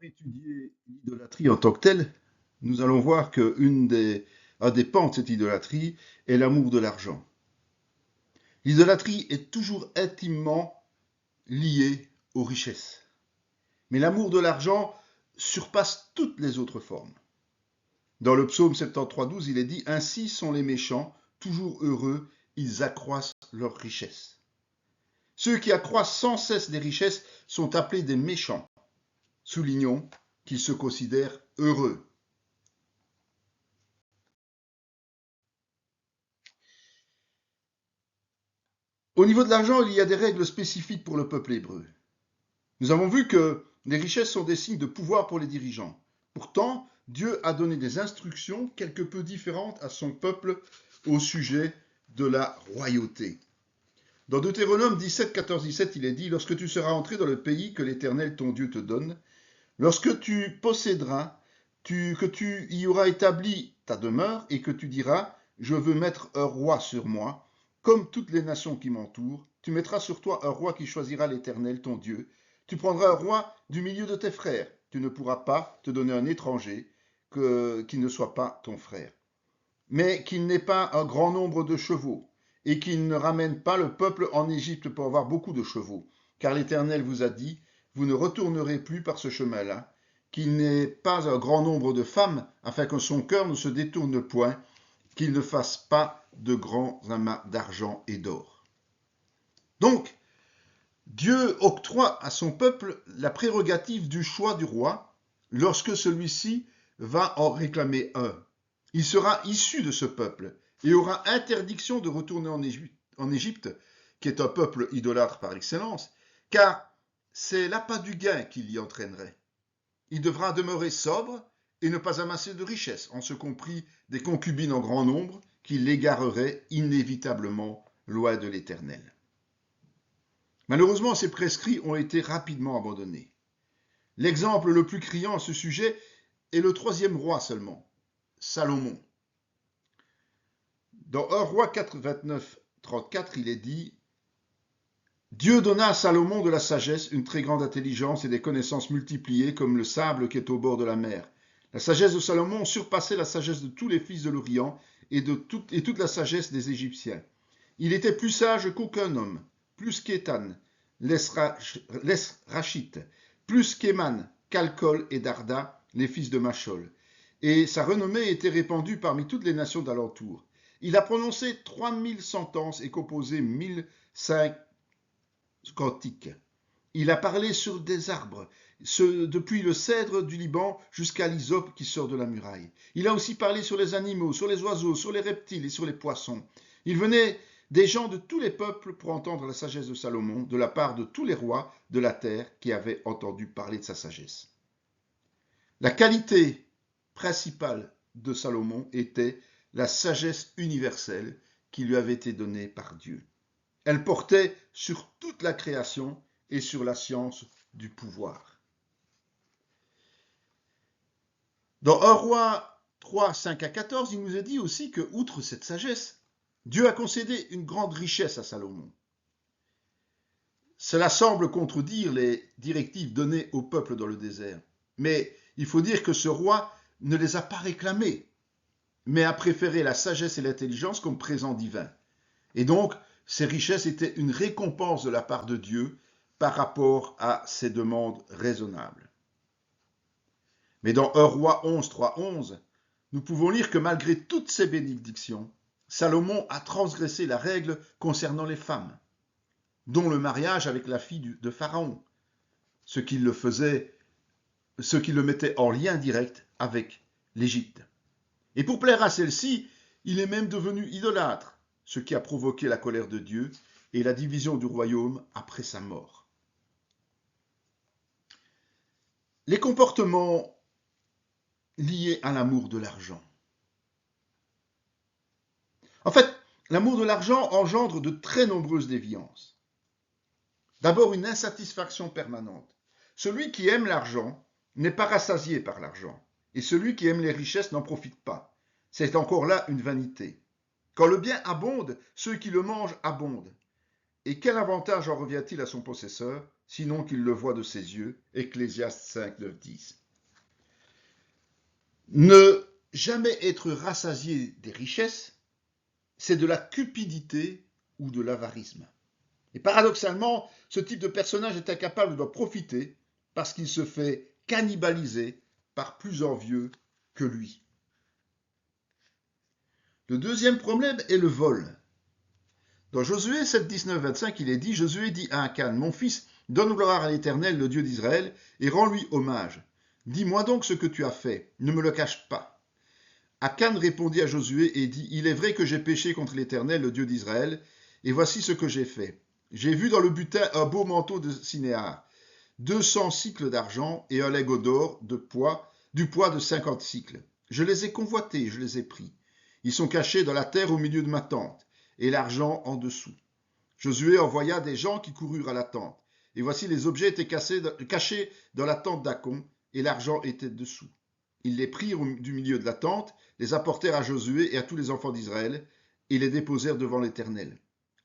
Étudier l'idolâtrie en tant que telle, nous allons voir un des pans de cette idolâtrie est l'amour de l'argent. L'idolâtrie est toujours intimement liée aux richesses. Mais l'amour de l'argent surpasse toutes les autres formes. Dans le psaume 73:12, il est dit: Ainsi sont les méchants, toujours heureux, ils accroissent leurs richesses. Ceux qui accroissent sans cesse des richesses sont appelés des méchants. Soulignons qu'ils se considèrent heureux. Au niveau de l'argent, il y a des règles spécifiques pour le peuple hébreu. Nous avons vu que les richesses sont des signes de pouvoir pour les dirigeants. Pourtant, Dieu a donné des instructions quelque peu différentes à son peuple au sujet de la royauté. Dans Deutéronome 17, 14, 17, il est dit: Lorsque tu seras entré dans le pays que l'Éternel ton Dieu te donne, lorsque tu posséderas, que tu y auras établi ta demeure et que tu diras: Je veux mettre un roi sur moi, comme toutes les nations qui m'entourent, tu mettras sur toi un roi qui choisira l'Éternel ton Dieu. Tu prendras un roi du milieu de tes frères. Tu ne pourras pas te donner un étranger qui ne soit pas ton frère, mais qu'il n'ait pas un grand nombre de chevaux, et qu'il ne ramène pas le peuple en Égypte pour avoir beaucoup de chevaux, car l'Éternel vous a dit: Vous ne retournerez plus par ce chemin-là, qu'il n'ait pas un grand nombre de femmes, afin que son cœur ne se détourne point, qu'il ne fasse pas de grands amas d'argent et d'or. Donc, Dieu octroie à son peuple la prérogative du choix du roi lorsque celui-ci va en réclamer un. Il sera issu de ce peuple et aura interdiction de retourner en Égypte, qui est un peuple idolâtre par excellence, car c'est l'appât du gain qui l'y entraînerait. Il devra demeurer sobre et ne pas amasser de richesses, en ce compris des concubines en grand nombre qui l'égareraient inévitablement loin de l'Éternel. Malheureusement, ces prescrits ont été rapidement abandonnés. L'exemple le plus criant à ce sujet est le troisième roi seulement, Salomon. Dans 1 roi 4, 29, 34, il est dit: Dieu donna à Salomon de la sagesse, une très grande intelligence et des connaissances multipliées comme le sable qui est au bord de la mer. La sagesse de Salomon surpassait la sagesse de tous les fils de l'Orient et toute la sagesse des Égyptiens. Il était plus sage qu'aucun homme, plus qu'Étan, l'Esrachite, plus qu'Éman, Calcol et Darda, les fils de Machol. Et sa renommée était répandue parmi toutes les nations d'alentour. Il a prononcé 3000 sentences et composé 1005 cantiques. Il a parlé sur des arbres, depuis le cèdre du Liban jusqu'à l'hysope qui sort de la muraille. Il a aussi parlé sur les animaux, sur les oiseaux, sur les reptiles et sur les poissons. Il venait des gens de tous les peuples pour entendre la sagesse de Salomon, de la part de tous les rois de la terre qui avaient entendu parler de sa sagesse. La qualité principale de Salomon était la sagesse universelle qui lui avait été donnée par Dieu. Elle portait sur toute la création et sur la science du pouvoir. Dans 1 roi 3, 5 à 14, il nous est dit aussi que, outre cette sagesse, Dieu a concédé une grande richesse à Salomon. Cela semble contredire les directives données au peuple dans le désert. Mais il faut dire que ce roi ne les a pas réclamées, mais a préféré la sagesse et l'intelligence comme présent divin. Et donc, ces richesses étaient une récompense de la part de Dieu par rapport à ses demandes raisonnables. Mais dans 1 roi 11, 3, 11, nous pouvons lire que malgré toutes ces bénédictions, Salomon a transgressé la règle concernant les femmes, dont le mariage avec la fille de Pharaon, ce qui le mettait en lien direct avec l'Égypte. Et pour plaire à celle-ci, il est même devenu idolâtre, ce qui a provoqué la colère de Dieu et la division du royaume après sa mort. Les comportements liés à l'amour de l'argent. En fait, l'amour de l'argent engendre de très nombreuses déviances. D'abord, une insatisfaction permanente. Celui qui aime l'argent n'est pas rassasié par l'argent, et celui qui aime les richesses n'en profite pas. C'est encore là une vanité. Quand le bien abonde, ceux qui le mangent abondent. Et quel avantage en revient-il à son possesseur? sinon qu'il le voit de ses yeux. Ecclésiaste 5, 9, 10. Ne jamais être rassasié des richesses, c'est de la cupidité ou de l'avarisme. Et paradoxalement, ce type de personnage est incapable d'en profiter parce qu'il se fait cannibaliser par plus envieux que lui. Le deuxième problème est le vol. Dans Josué 7, 19, 25, il est dit, Josué dit à Akan, mon fils, donne gloire à l'Éternel, le Dieu d'Israël, et rends-lui hommage. Dis-moi donc ce que tu as fait, ne me le cache pas. Akan répondit à Josué et dit, il est vrai que j'ai péché contre l'Éternel, le Dieu d'Israël, et voici ce que j'ai fait. J'ai vu dans le butin un beau manteau de Sinéar, 200 cycles d'argent et un lingot d'or du poids de 50 cycles. Je les ai convoités, je les ai pris. Ils sont cachés dans la terre au milieu de ma tente, et l'argent en dessous. Josué envoya des gens qui coururent à la tente. Et voici les objets étaient cachés dans la tente d'Acon, et l'argent était dessous. Ils les prirent du milieu de la tente, les apportèrent à Josué et à tous les enfants d'Israël, et les déposèrent devant l'Éternel.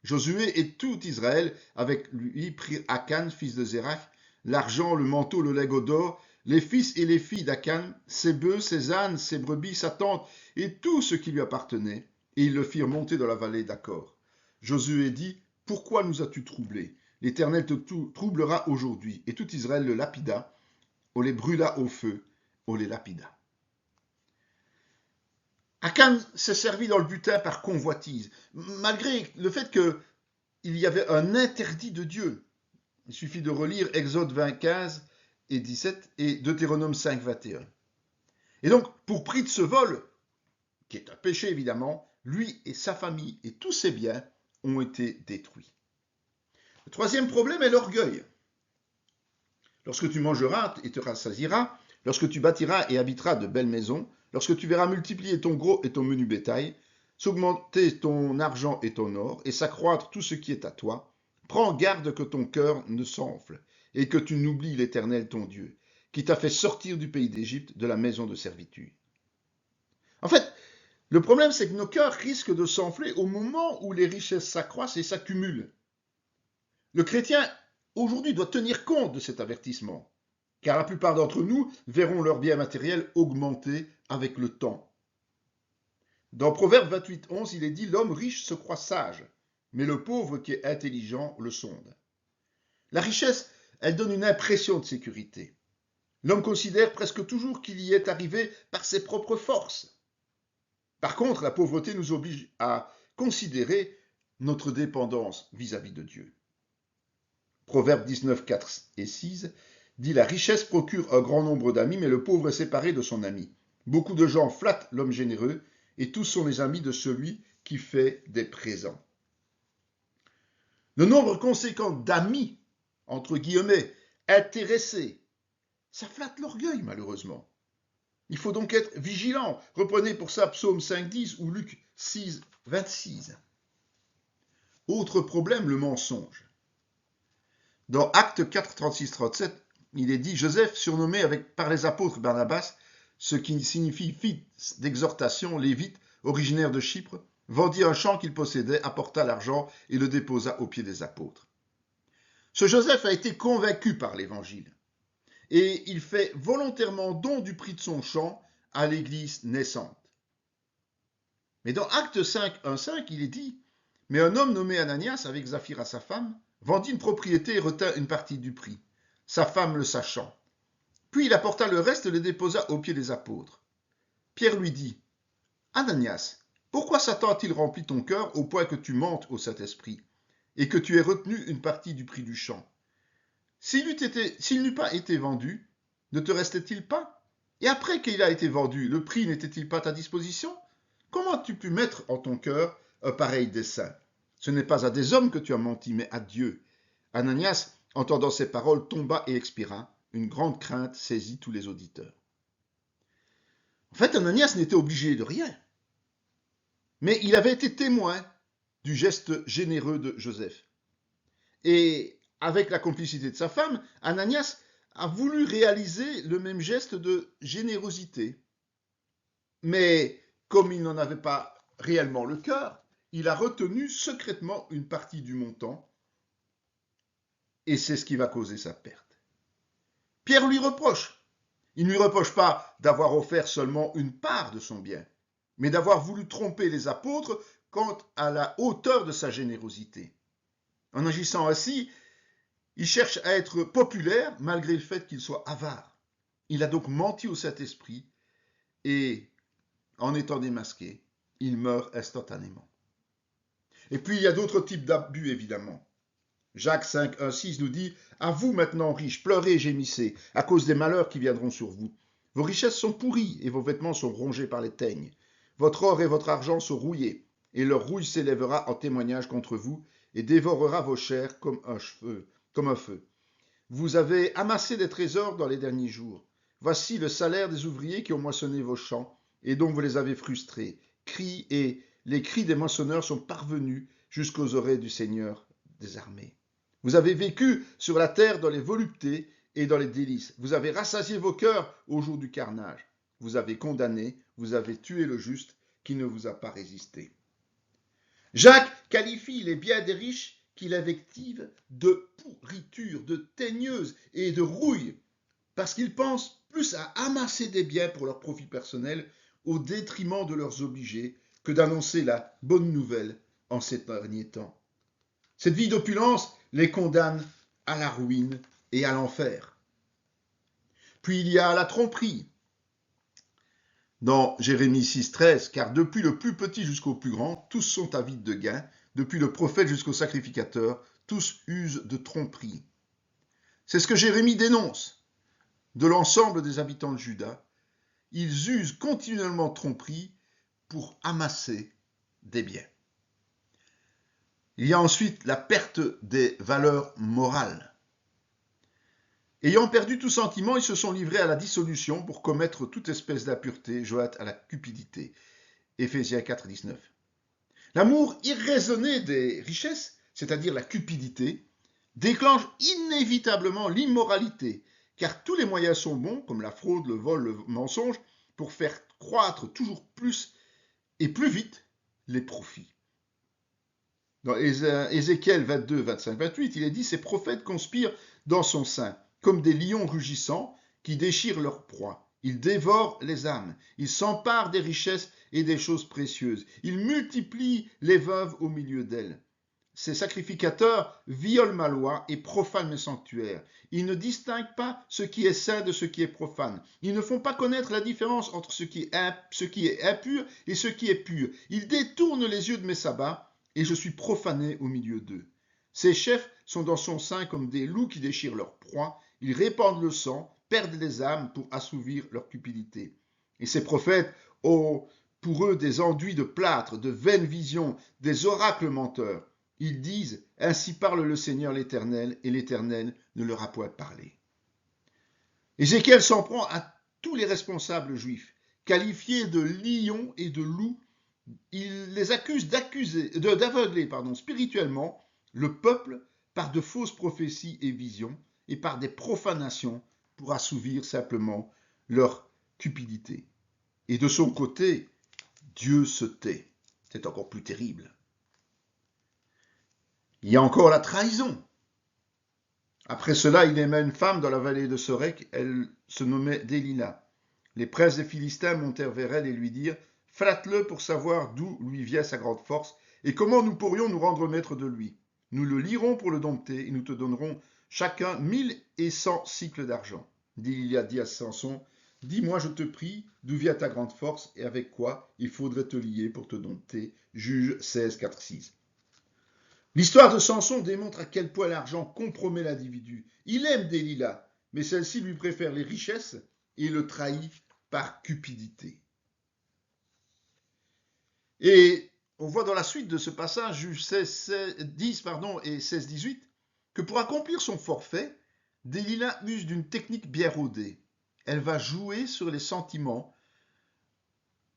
Josué et tout Israël avec lui prirent Akan, fils de Zérach, l'argent, le manteau, le lingot d'or, les fils et les filles d'Akan, ses bœufs, ses ânes, ses brebis, sa tente, et tout ce qui lui appartenait, et ils le firent monter dans la vallée d'Acor. Josué dit, pourquoi nous as-tu troublés? L'Éternel te troublera aujourd'hui. Et tout Israël le lapida, on les brûla au feu, on les lapida. Akan s'est servi dans le butin par convoitise, malgré le fait qu'il y avait un interdit de Dieu. Il suffit de relire Exode 20, 15 et 17 et Deutéronome 5, 21. Et donc, pour prix de ce vol, qui est un péché évidemment, lui et sa famille et tous ses biens ont été détruits. Le troisième problème est l'orgueil. Lorsque tu mangeras et te rassasieras, lorsque tu bâtiras et habiteras de belles maisons, lorsque tu verras multiplier ton gros et ton menu bétail, s'augmenter ton argent et ton or, et s'accroître tout ce qui est à toi, prends garde que ton cœur ne s'enfle, et que tu n'oublies l'Éternel ton Dieu, qui t'a fait sortir du pays d'Égypte, de la maison de servitude. En fait, le problème, c'est que nos cœurs risquent de s'enfler au moment où les richesses s'accroissent et s'accumulent. Le chrétien, aujourd'hui, doit tenir compte de cet avertissement, car la plupart d'entre nous verront leurs biens matériels augmenter avec le temps. Dans Proverbe 28, 11, il est dit « L'homme riche se croit sage, mais le pauvre qui est intelligent le sonde. » La richesse, elle donne une impression de sécurité. L'homme considère presque toujours qu'il y est arrivé par ses propres forces. Par contre, la pauvreté nous oblige à considérer notre dépendance vis-à-vis de Dieu. Proverbe 19, 4 et 6 dit « La richesse procure un grand nombre d'amis, mais le pauvre est séparé de son ami. Beaucoup de gens flattent l'homme généreux, et tous sont les amis de celui qui fait des présents. » Le nombre conséquent d'amis, entre guillemets, intéressés, ça flatte l'orgueil malheureusement. Il faut donc être vigilant. Reprenez pour ça Psaume 5, 10 ou Luc 6, 26. Autre problème, le mensonge. Dans Actes 4, 36, 37, il est dit « Joseph, surnommé par les apôtres Barnabas, ce qui signifie fils d'exhortation, lévite, originaire de Chypre, vendit un champ qu'il possédait, apporta l'argent et le déposa aux pieds des apôtres. » Ce Joseph a été convaincu par l'évangile et il fait volontairement don du prix de son champ à l'église naissante. Mais dans Actes 5, 1, 5, il est dit « Mais un homme nommé Ananias, avec Zaphira sa femme, vendit une propriété et retint une partie du prix, sa femme le sachant. Puis il apporta le reste et le déposa aux pieds des apôtres. Pierre lui dit « Ananias, pourquoi Satan a-t-il rempli ton cœur au point que tu mentes au Saint-Esprit et que tu aies retenu une partie du prix du champ? S'il n'eût pas été vendu, ne te restait-il pas? Et après qu'il a été vendu, le prix n'était-il pas à ta disposition? Comment as-tu pu mettre en ton cœur un pareil dessein? Ce n'est pas à des hommes que tu as menti, mais à Dieu. » Ananias, entendant ces paroles, tomba et expira. Une grande crainte saisit tous les auditeurs. En fait, Ananias n'était obligé de rien. Mais il avait été témoin du geste généreux de Joseph. Et avec la complicité de sa femme, Ananias a voulu réaliser le même geste de générosité. Mais comme il n'en avait pas réellement le cœur, il a retenu secrètement une partie du montant et c'est ce qui va causer sa perte. Pierre lui reproche. Il ne lui reproche pas d'avoir offert seulement une part de son bien, mais d'avoir voulu tromper les apôtres quant à la hauteur de sa générosité. En agissant ainsi, il cherche à être populaire malgré le fait qu'il soit avare. Il a donc menti au Saint-Esprit et, en étant démasqué, il meurt instantanément. Et puis, il y a d'autres types d'abus, évidemment. Jacques 5, 1, 6 nous dit « À vous maintenant, riches, pleurez et gémissez, à cause des malheurs qui viendront sur vous. Vos richesses sont pourries, et vos vêtements sont rongés par les teignes. Votre or et votre argent sont rouillés, et leur rouille s'élèvera en témoignage contre vous, et dévorera vos chairs comme un feu. Vous avez amassé des trésors dans les derniers jours. Voici le salaire des ouvriers qui ont moissonné vos champs, et dont vous les avez frustrés. Les cris des moissonneurs sont parvenus jusqu'aux oreilles du Seigneur des armées. Vous avez vécu sur la terre dans les voluptés et dans les délices. Vous avez rassasié vos cœurs au jour du carnage. Vous avez condamné, vous avez tué le juste qui ne vous a pas résisté. » Jacques qualifie les biens des riches qu'il invective de pourriture, de teigneuse et de rouille, parce qu'ils pensent plus à amasser des biens pour leur profit personnel au détriment de leurs obligés que d'annoncer la bonne nouvelle en ces derniers temps. Cette vie d'opulence les condamne à la ruine et à l'enfer. Puis il y a la tromperie. Dans Jérémie 6, 13, car depuis le plus petit jusqu'au plus grand, tous sont avides de gain, depuis le prophète jusqu'au sacrificateur, tous usent de tromperie. C'est ce que Jérémie dénonce de l'ensemble des habitants de Juda. Ils usent continuellement de tromperie pour amasser des biens. Il y a ensuite la perte des valeurs morales. Ayant perdu tout sentiment, ils se sont livrés à la dissolution pour commettre toute espèce d'impureté, jointe à la cupidité. Éphésiens 4, 19. L'amour irraisonné des richesses, c'est-à-dire la cupidité, déclenche inévitablement l'immoralité, car tous les moyens sont bons, comme la fraude, le vol, le mensonge, pour faire croître toujours plus et plus vite les profits. Dans Ézéchiel 22, 25, 28, il est dit « Ces prophètes conspirent dans son sein, comme des lions rugissants qui déchirent leur proie. Ils dévorent les âmes, ils s'emparent des richesses et des choses précieuses. Ils multiplient les veuves au milieu d'elles. Ces sacrificateurs violent ma loi et profanent mes sanctuaires. Ils ne distinguent pas ce qui est saint de ce qui est profane. Ils ne font pas connaître la différence entre ce qui est impur et ce qui est pur. Ils détournent les yeux de mes sabbats et je suis profané au milieu d'eux. Ces chefs sont dans son sein comme des loups qui déchirent leur proie. Ils répandent le sang, perdent les âmes pour assouvir leur cupidité. Et ces prophètes ont pour eux des enduits de plâtre, de vaines visions, des oracles menteurs. Ils disent « Ainsi parle le Seigneur l'Éternel » et l'Éternel ne leur a point parlé. Ézéchiel s'en prend à tous les responsables juifs, qualifiés de lions et de loups. Il les accuse d'aveugler spirituellement le peuple par de fausses prophéties et visions et par des profanations pour assouvir simplement leur cupidité. Et de son côté, Dieu se tait. C'est encore plus terrible. Il y a encore la trahison. Après cela, il aima une femme dans la vallée de Sorek, elle se nommait Délila. Les princes des Philistins montèrent vers elle et lui dirent « Flatte-le pour savoir d'où lui vient sa grande force et comment nous pourrions nous rendre maîtres de lui. Nous le lirons pour le dompter et nous te donnerons chacun 1100 cycles d'argent. » Délila dit à Samson « Dis-moi, je te prie, d'où vient ta grande force et avec quoi il faudrait te lier pour te dompter. » Juge 16, 4, 6. L'histoire de Samson démontre à quel point l'argent compromet l'individu. Il aime Délila, mais celle-ci lui préfère les richesses et le trahit par cupidité. Et on voit dans la suite de ce passage, Juge 10 et 16, 18, que pour accomplir son forfait, Délila use d'une technique bien rodée. Elle va jouer sur les sentiments.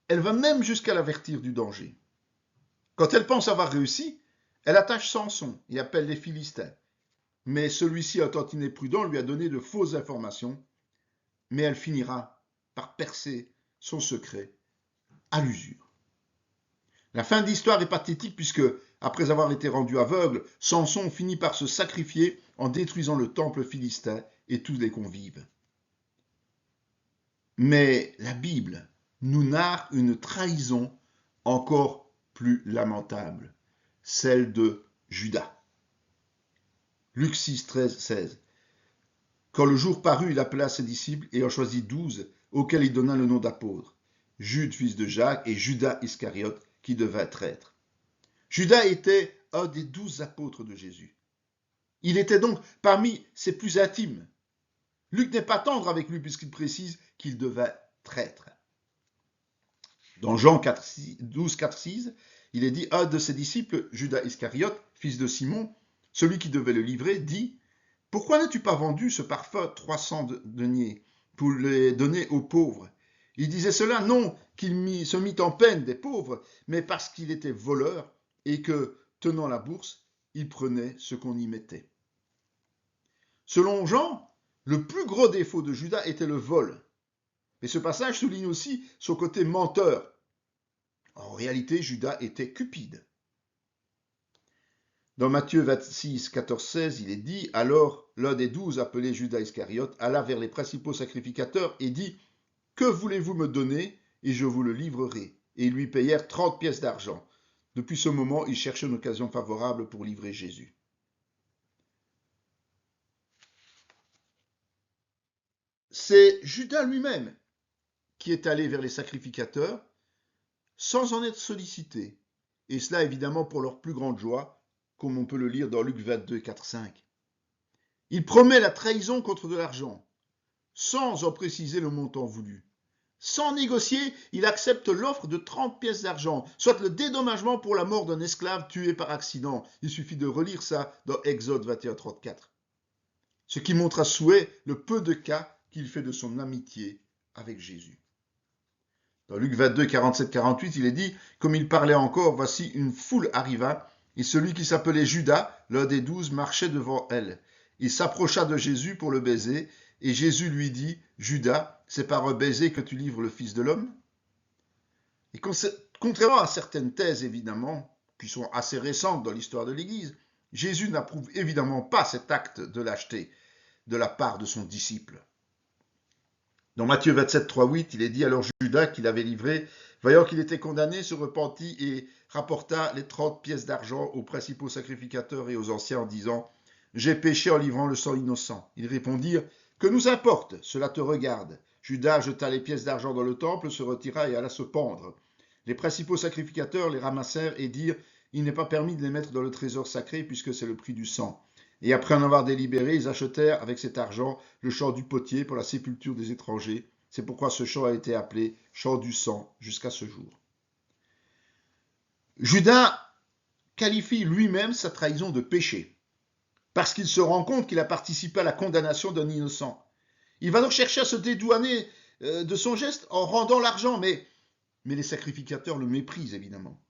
Elle va même jusqu'à l'avertir du danger. Quand elle pense avoir réussi, elle attache Samson et appelle les Philistins. Mais celui-ci, un tantinet prudent, lui a donné de fausses informations. Mais elle finira par percer son secret à l'usure. La fin de l'histoire est pathétique puisque, après avoir été rendu aveugle, Samson finit par se sacrifier en détruisant le temple philistin et tous les convives. Mais la Bible nous narre une trahison encore plus lamentable, celle de Judas. Luc 6, 13, 16. Quand le jour parut, il appela ses disciples et en choisit 12, auxquels il donna le nom d'apôtres. Jude, fils de Jacques, et Judas Iscariote, qui devint traître. Judas était un des 12 apôtres de Jésus. Il était donc parmi ses plus intimes. Luc n'est pas tendre avec lui puisqu'il précise qu'il devint traître. Dans Jean 12, 4, 6, il est dit, un de ses disciples, Judas Iscariote, fils de Simon, celui qui devait le livrer, dit « Pourquoi n'as-tu pas vendu ce parfum 300 deniers pour les donner aux pauvres ?» Il disait cela non qu'il se mit en peine des pauvres, mais parce qu'il était voleur et que, tenant la bourse, il prenait ce qu'on y mettait. Selon Jean, le plus gros défaut de Judas était le vol. Mais ce passage souligne aussi son côté menteur. En réalité, Judas était cupide. Dans Matthieu 26, 14, 16, il est dit « Alors l'un des 12, appelé Judas Iscariote, alla vers les principaux sacrificateurs et dit « Que voulez-vous me donner et je vous le livrerai ?» Et ils lui payèrent 30 pièces d'argent. Depuis ce moment, il cherchait une occasion favorable pour livrer Jésus. C'est Judas lui-même qui est allé vers les sacrificateurs sans en être sollicité. Et cela évidemment pour leur plus grande joie, comme on peut le lire dans Luc 22, 4, 5. Il promet la trahison contre de l'argent, sans en préciser le montant voulu. Sans négocier, il accepte l'offre de 30 pièces d'argent, soit le dédommagement pour la mort d'un esclave tué par accident. Il suffit de relire ça dans Exode 21, 34. Ce qui montre à souhait le peu de cas qu'il fait de son amitié avec Jésus. Dans Luc 22, 47, 48, il est dit, comme il parlait encore, voici une foule arriva, et celui qui s'appelait Judas, l'un des 12, marchait devant elle. Il s'approcha de Jésus pour le baiser, et Jésus lui dit, Judas, c'est par un baiser que tu livres le Fils de l'homme? Et contrairement à certaines thèses, évidemment, qui sont assez récentes dans l'histoire de l'Église, Jésus n'approuve évidemment pas cet acte de lâcheté de la part de son disciple. Dans Matthieu 27, 3, 8, il est dit, alors Judas, qui l'avait livré, voyant qu'il était condamné, se repentit et rapporta les 30 pièces d'argent aux principaux sacrificateurs et aux anciens en disant, j'ai péché en livrant le sang innocent. Ils répondirent, que nous importe, cela te regarde. Judas jeta les pièces d'argent dans le temple, se retira et alla se pendre. Les principaux sacrificateurs les ramassèrent et dirent, il n'est pas permis de les mettre dans le trésor sacré puisque c'est le prix du sang. Et après en avoir délibéré, ils achetèrent avec cet argent le champ du potier pour la sépulture des étrangers. C'est pourquoi ce champ a été appelé champ du sang jusqu'à ce jour. Judas qualifie lui-même sa trahison de péché, parce qu'il se rend compte qu'il a participé à la condamnation d'un innocent. Il va donc chercher à se dédouaner de son geste en rendant l'argent, mais les sacrificateurs le méprisent évidemment.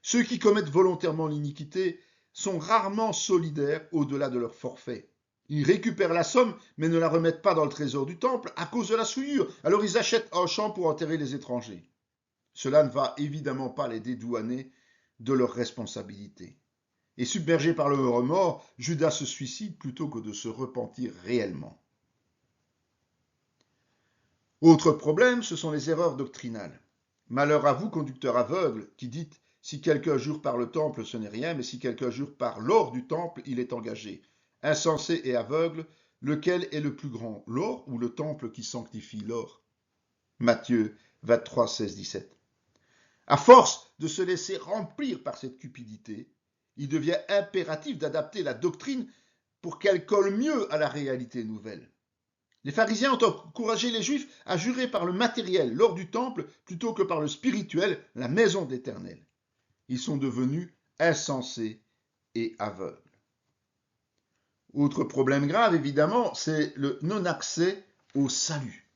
Ceux qui commettent volontairement l'iniquité sont rarement solidaires au-delà de leur forfait. Ils récupèrent la somme, mais ne la remettent pas dans le trésor du temple à cause de la souillure. Alors ils achètent un champ pour enterrer les étrangers. Cela ne va évidemment pas les dédouaner de leur responsabilité. Et submergé par le remords, Judas se suicide plutôt que de se repentir réellement. Autre problème, ce sont les erreurs doctrinales. Malheur à vous, conducteurs aveugles, qui dites « Si quelqu'un jure par le temple, ce n'est rien, mais si quelqu'un jure par l'or du temple, il est engagé. » Insensé et aveugle, lequel est le plus grand, l'or ou le temple qui sanctifie l'or? Matthieu 23, 16, 17. À force de se laisser remplir par cette cupidité, il devient impératif d'adapter la doctrine pour qu'elle colle mieux à la réalité nouvelle. Les pharisiens ont encouragé les Juifs à jurer par le matériel, l'or du temple, plutôt que par le spirituel, la maison d'Éternel. Ils sont devenus insensés et aveugles. Autre problème grave, évidemment, c'est le non-accès au salut.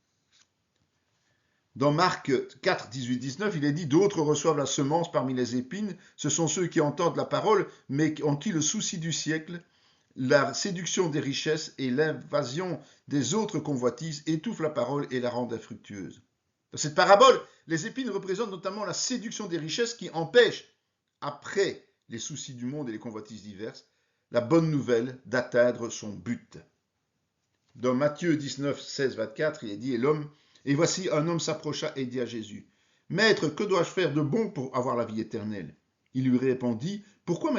Dans Marc 4, 18, 19, il est dit « D'autres reçoivent la semence parmi les épines. Ce sont ceux qui entendent la parole, mais en qui le souci du siècle, la séduction des richesses et l'invasion des autres convoitises étouffent la parole et la rendent infructueuse. » Dans cette parabole, les épines représentent notamment la séduction des richesses qui empêche, après les soucis du monde et les convoitises diverses, la bonne nouvelle d'atteindre son but. Dans Matthieu 19, 16, 24, il est dit, et voici un homme s'approcha et dit à Jésus, Maître, que dois-je faire de bon pour avoir la vie éternelle? Il lui répondit, pourquoi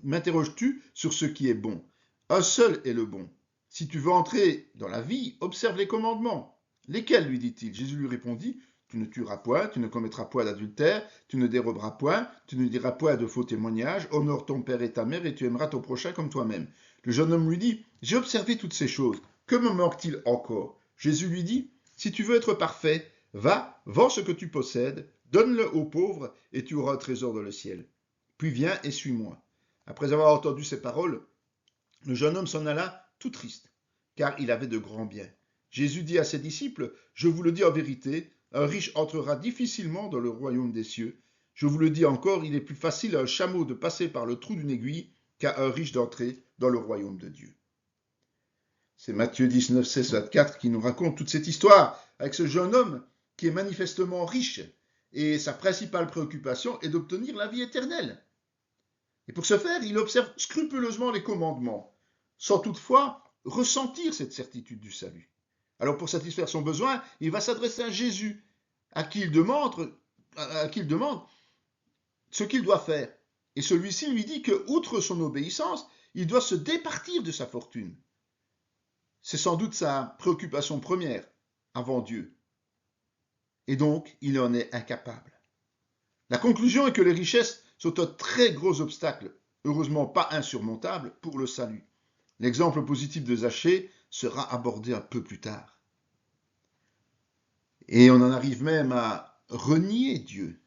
m'interroges-tu sur ce qui est bon? Un seul est le bon. Si tu veux entrer dans la vie, observe les commandements. Lesquels, lui dit-il? Jésus lui répondit, tu ne tueras point, tu ne commettras point d'adultère, tu ne déroberas point, tu ne diras point de faux témoignages, honore ton père et ta mère et tu aimeras ton prochain comme toi-même. Le jeune homme lui dit, j'ai observé toutes ces choses, que me manque-t-il encore? Jésus lui dit, si tu veux être parfait, va, vends ce que tu possèdes, donne-le aux pauvres et tu auras un trésor dans le ciel. Puis viens et suis-moi. Après avoir entendu ces paroles, le jeune homme s'en alla tout triste, car il avait de grands biens. Jésus dit à ses disciples, je vous le dis en vérité, un riche entrera difficilement dans le royaume des cieux. Je vous le dis encore, il est plus facile à un chameau de passer par le trou d'une aiguille qu'à un riche d'entrer dans le royaume de Dieu. C'est Matthieu 19, 16, 24 qui nous raconte toute cette histoire avec ce jeune homme qui est manifestement riche et sa principale préoccupation est d'obtenir la vie éternelle. Et pour ce faire, il observe scrupuleusement les commandements, sans toutefois ressentir cette certitude du salut. Alors pour satisfaire son besoin, il va s'adresser à Jésus, à qui il demande ce qu'il doit faire. Et celui-ci lui dit que, outre son obéissance, il doit se départir de sa fortune. C'est sans doute sa préoccupation première, avant Dieu. Et donc, il en est incapable. La conclusion est que les richesses sont un très gros obstacle, heureusement pas insurmontable, pour le salut. L'exemple positif de Zachée sera abordé un peu plus tard. Et on en arrive même à renier Dieu.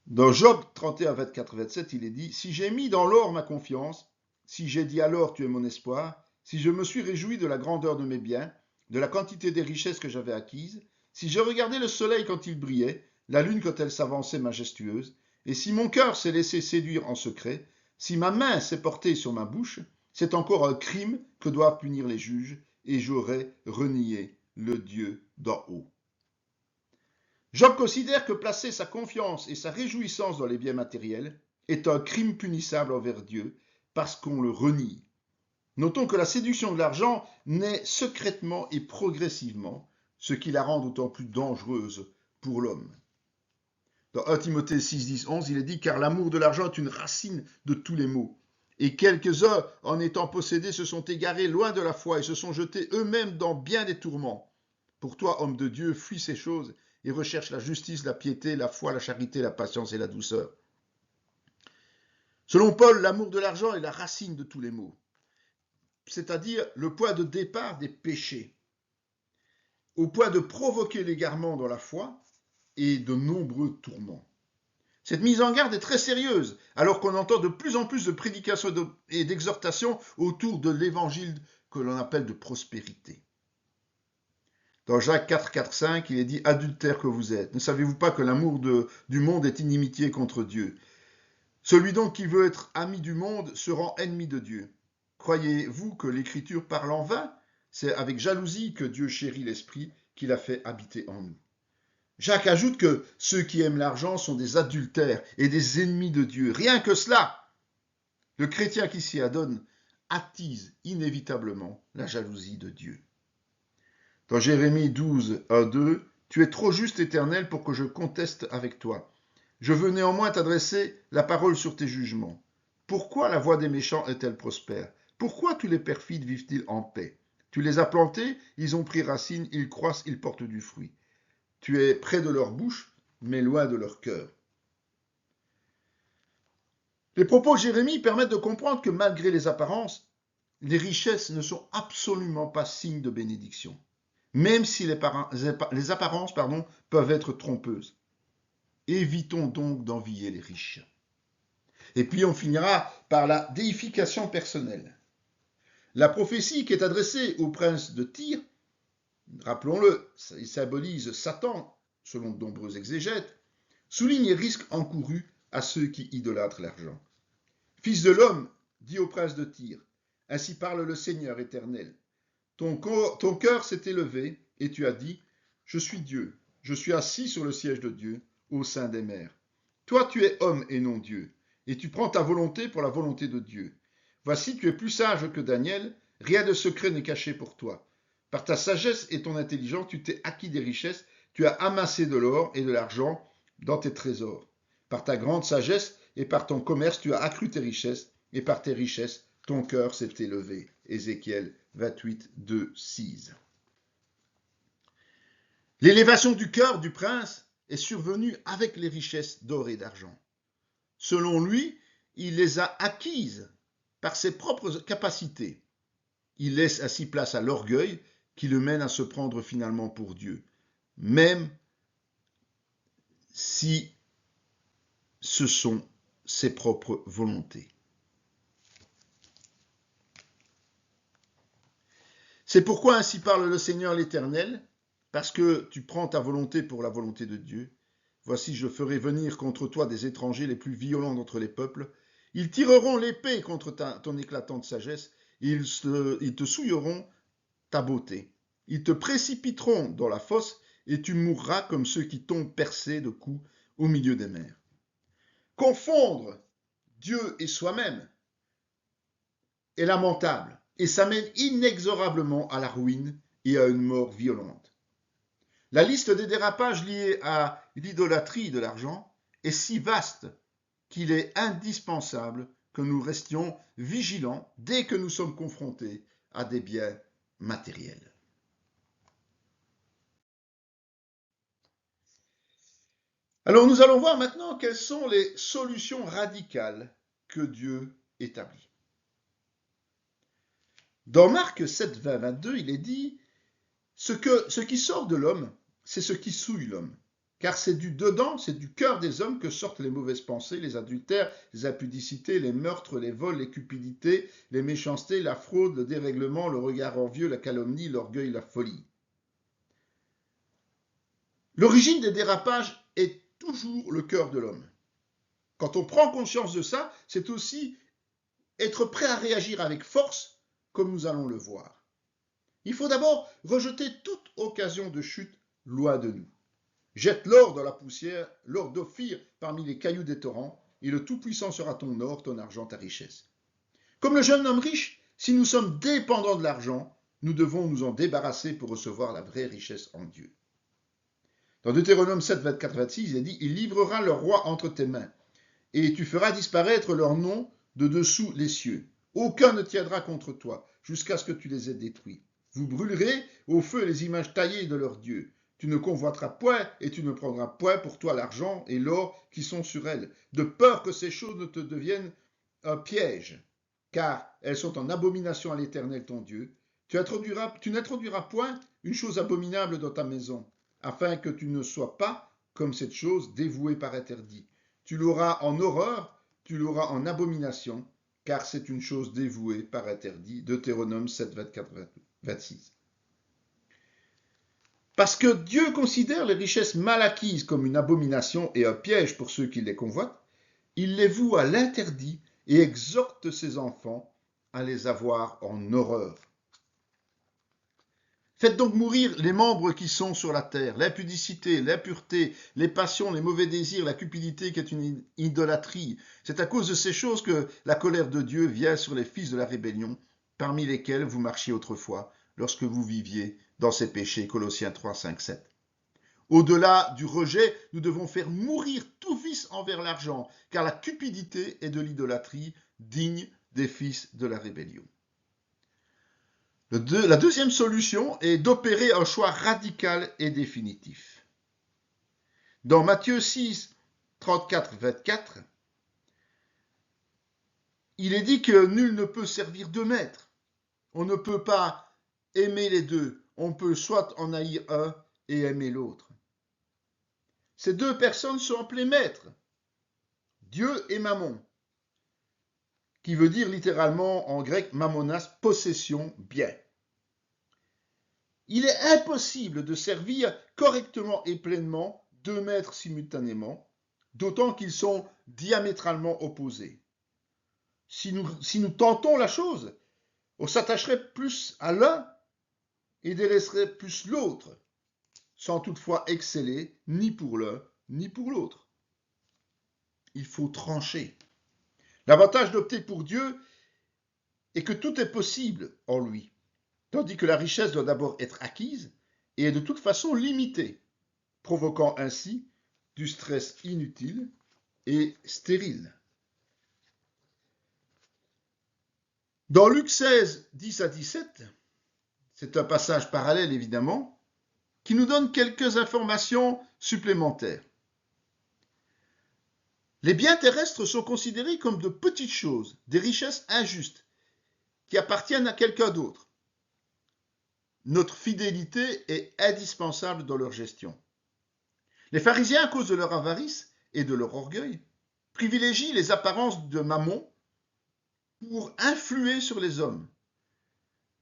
Dans Job 31, 24, 27, il est dit « Si j'ai mis dans l'or ma confiance, si j'ai dit alors tu es mon espoir, si je me suis réjoui de la grandeur de mes biens, de la quantité des richesses que j'avais acquises, si j'ai regardé le soleil quand il brillait, la lune quand elle s'avançait majestueuse, et si mon cœur s'est laissé séduire en secret, si ma main s'est portée sur ma bouche, c'est encore un crime que doivent punir les juges, et j'aurais renié le Dieu d'en haut. » Job considère que placer sa confiance et sa réjouissance dans les biens matériels est un crime punissable envers Dieu parce qu'on le renie. Notons que la séduction de l'argent naît secrètement et progressivement, ce qui la rend d'autant plus dangereuse pour l'homme. Dans 1 Timothée 6, 10, 11, il est dit « Car l'amour de l'argent est une racine de tous les maux. Et quelques-uns, en étant possédés, se sont égarés loin de la foi et se sont jetés eux-mêmes dans bien des tourments. Pour toi, homme de Dieu, fuis ces choses et recherche la justice, la piété, la foi, la charité, la patience et la douceur. » Selon Paul, l'amour de l'argent est la racine de tous les maux, c'est-à-dire le point de départ des péchés, au point de provoquer l'égarement dans la foi et de nombreux tourments. Cette mise en garde est très sérieuse, alors qu'on entend de plus en plus de prédications et d'exhortations autour de l'évangile que l'on appelle de prospérité. Dans Jacques 4, 4, 5, il est dit « Adultères que vous êtes, ne savez-vous pas que l'amour du monde est inimitié contre Dieu? Celui donc qui veut être ami du monde se rend ennemi de Dieu. Croyez-vous que l'Écriture parle en vain? C'est avec jalousie que Dieu chérit l'Esprit qu'il a fait habiter en nous. » Jacques ajoute que ceux qui aiment l'argent sont des adultères et des ennemis de Dieu. Rien que cela, le chrétien qui s'y adonne attise inévitablement la jalousie de Dieu. Dans Jérémie 12, 1, 2, « Tu es trop juste, Éternel, pour que je conteste avec toi. Je veux néanmoins t'adresser la parole sur tes jugements. Pourquoi la voie des méchants est-elle prospère? Pourquoi tous les perfides vivent-ils en paix? Tu les as plantés, ils ont pris racine, ils croissent, ils portent du fruit. Tu es près de leur bouche, mais loin de leur cœur. » Les propos de Jérémie permettent de comprendre que malgré les apparences, les richesses ne sont absolument pas signes de bénédiction, même si les apparences peuvent être trompeuses. Évitons donc d'envier les riches. Et puis on finira par la déification personnelle. La prophétie qui est adressée au prince de Tyr, rappelons-le, il symbolise Satan, selon de nombreux exégètes, souligne les risques encourus à ceux qui idolâtrent l'argent. « Fils de l'homme, dit au prince de Tyr, ainsi parle le Seigneur éternel. Ton cœur s'est élevé et tu as dit, je suis Dieu, je suis assis sur le siège de Dieu, au sein des mers. Toi tu es homme et non Dieu, et tu prends ta volonté pour la volonté de Dieu. Voici, tu es plus sage que Daniel, rien de secret n'est caché pour toi. Par ta sagesse et ton intelligence, tu t'es acquis des richesses, tu as amassé de l'or et de l'argent dans tes trésors. Par ta grande sagesse et par ton commerce, tu as accru tes richesses, et par tes richesses, ton cœur s'est élevé. Ézéchiel 28, 2, 6. L'élévation du cœur du prince est survenue avec les richesses d'or et d'argent. Selon lui, il les a acquises par ses propres capacités. Il laisse ainsi place à l'orgueil qui le mène à se prendre finalement pour Dieu, même si ce sont ses propres volontés. C'est pourquoi ainsi parle le Seigneur l'Éternel, parce que tu prends ta volonté pour la volonté de Dieu. Voici, je ferai venir contre toi des étrangers les plus violents d'entre les peuples. Ils tireront l'épée contre ton éclatante sagesse, et ils te souilleront ta beauté. Ils te précipiteront dans la fosse, et tu mourras comme ceux qui tombent percés de coups au milieu des mers. Confondre Dieu et soi-même est lamentable, et ça mène inexorablement à la ruine et à une mort violente. La liste des dérapages liés à l'idolâtrie de l'argent est si vaste qu'il est indispensable que nous restions vigilants dès que nous sommes confrontés à des biens matériels. Alors nous allons voir maintenant quelles sont les solutions radicales que Dieu établit. Dans Marc 7, 20, 22, il est dit « Ce qui sort de l'homme, c'est ce qui souille l'homme. Car c'est du dedans, c'est du cœur des hommes que sortent les mauvaises pensées, les adultères, les impudicités, les meurtres, les vols, les cupidités, les méchancetés, la fraude, le dérèglement, le regard envieux, la calomnie, l'orgueil, la folie. » L'origine des dérapages est toujours le cœur de l'homme. Quand on prend conscience de ça, c'est aussi être prêt à réagir avec force, comme nous allons le voir. Il faut d'abord rejeter toute occasion de chute loin de nous. Jette l'or dans la poussière, l'or d'Ophir parmi les cailloux des torrents, et le Tout-Puissant sera ton or, ton argent, ta richesse. Comme le jeune homme riche, si nous sommes dépendants de l'argent, nous devons nous en débarrasser pour recevoir la vraie richesse en Dieu. Dans Deutéronome 7, 24, 26, il est dit « Il livrera leur roi entre tes mains, et tu feras disparaître leur nom de dessous les cieux. Aucun ne tiendra contre toi, jusqu'à ce que tu les aies détruits. Vous brûlerez au feu les images taillées de leurs dieux. Tu ne convoiteras point et tu ne prendras point pour toi l'argent et l'or qui sont sur elles, de peur que ces choses ne te deviennent un piège, car elles sont en abomination à l'Éternel ton Dieu. Tu n'introduiras point une chose abominable dans ta maison, afin que tu ne sois pas comme cette chose dévouée par interdit. Tu l'auras en horreur, tu l'auras en abomination, car c'est une chose dévouée par interdit. Deutéronome 7, 24, 26. Parce que Dieu considère les richesses mal acquises comme une abomination et un piège pour ceux qui les convoitent, il les voue à l'interdit et exhorte ses enfants à les avoir en horreur. Faites donc mourir les membres qui sont sur la terre, l'impudicité, l'impureté, les passions, les mauvais désirs, la cupidité qui est une idolâtrie. C'est à cause de ces choses que la colère de Dieu vient sur les fils de la rébellion, parmi lesquels vous marchiez autrefois, lorsque vous viviez dans ces péchés. Colossiens 3, 5, 7. Au-delà du rejet, nous devons faire mourir tout vice envers l'argent, car la cupidité est de l'idolâtrie, digne des fils de la rébellion. La deuxième solution est d'opérer un choix radical et définitif. Dans Matthieu 6, 34, 24, il est dit que nul ne peut servir deux maîtres. On ne peut pas aimer les deux. On peut soit en haïr un et aimer l'autre. Ces deux personnes sont appelées maîtres, Dieu et Mammon, qui veut dire littéralement en grec mammonas, possession, bien. Il est impossible de servir correctement et pleinement deux maîtres simultanément, d'autant qu'ils sont diamétralement opposés. Si nous tentons la chose, on s'attacherait plus à l'un et délaisserait plus l'autre, sans toutefois exceller ni pour l'un ni pour l'autre. Il faut trancher. L'avantage d'opter pour Dieu est que tout est possible en lui, tandis que la richesse doit d'abord être acquise et est de toute façon limitée, provoquant ainsi du stress inutile et stérile. Dans Luc 16, 10 à 17, c'est un passage parallèle évidemment, qui nous donne quelques informations supplémentaires. Les biens terrestres sont considérés comme de petites choses, des richesses injustes, qui appartiennent à quelqu'un d'autre. Notre fidélité est indispensable dans leur gestion. Les pharisiens, à cause de leur avarice et de leur orgueil, privilégient les apparences de Mammon pour influer sur les hommes.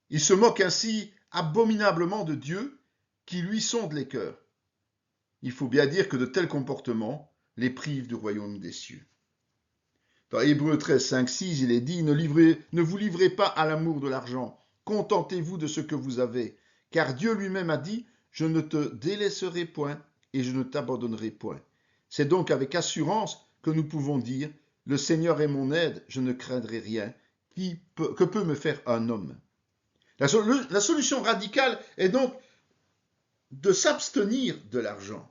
Ils se moquent ainsi abominablement de Dieu qui lui sonde les cœurs. Il faut bien dire que de tels comportements les privent du royaume des cieux. Dans Hébreux 13, 5, 6, il est dit « Ne vous livrez pas à l'amour de l'argent, contentez-vous de ce que vous avez, car Dieu lui-même a dit « Je ne te délaisserai point et je ne t'abandonnerai point ». C'est donc avec assurance que nous pouvons dire « Le Seigneur est mon aide, je ne craindrai rien. Que peut me faire un homme ?» La solution radicale est donc de s'abstenir de l'argent.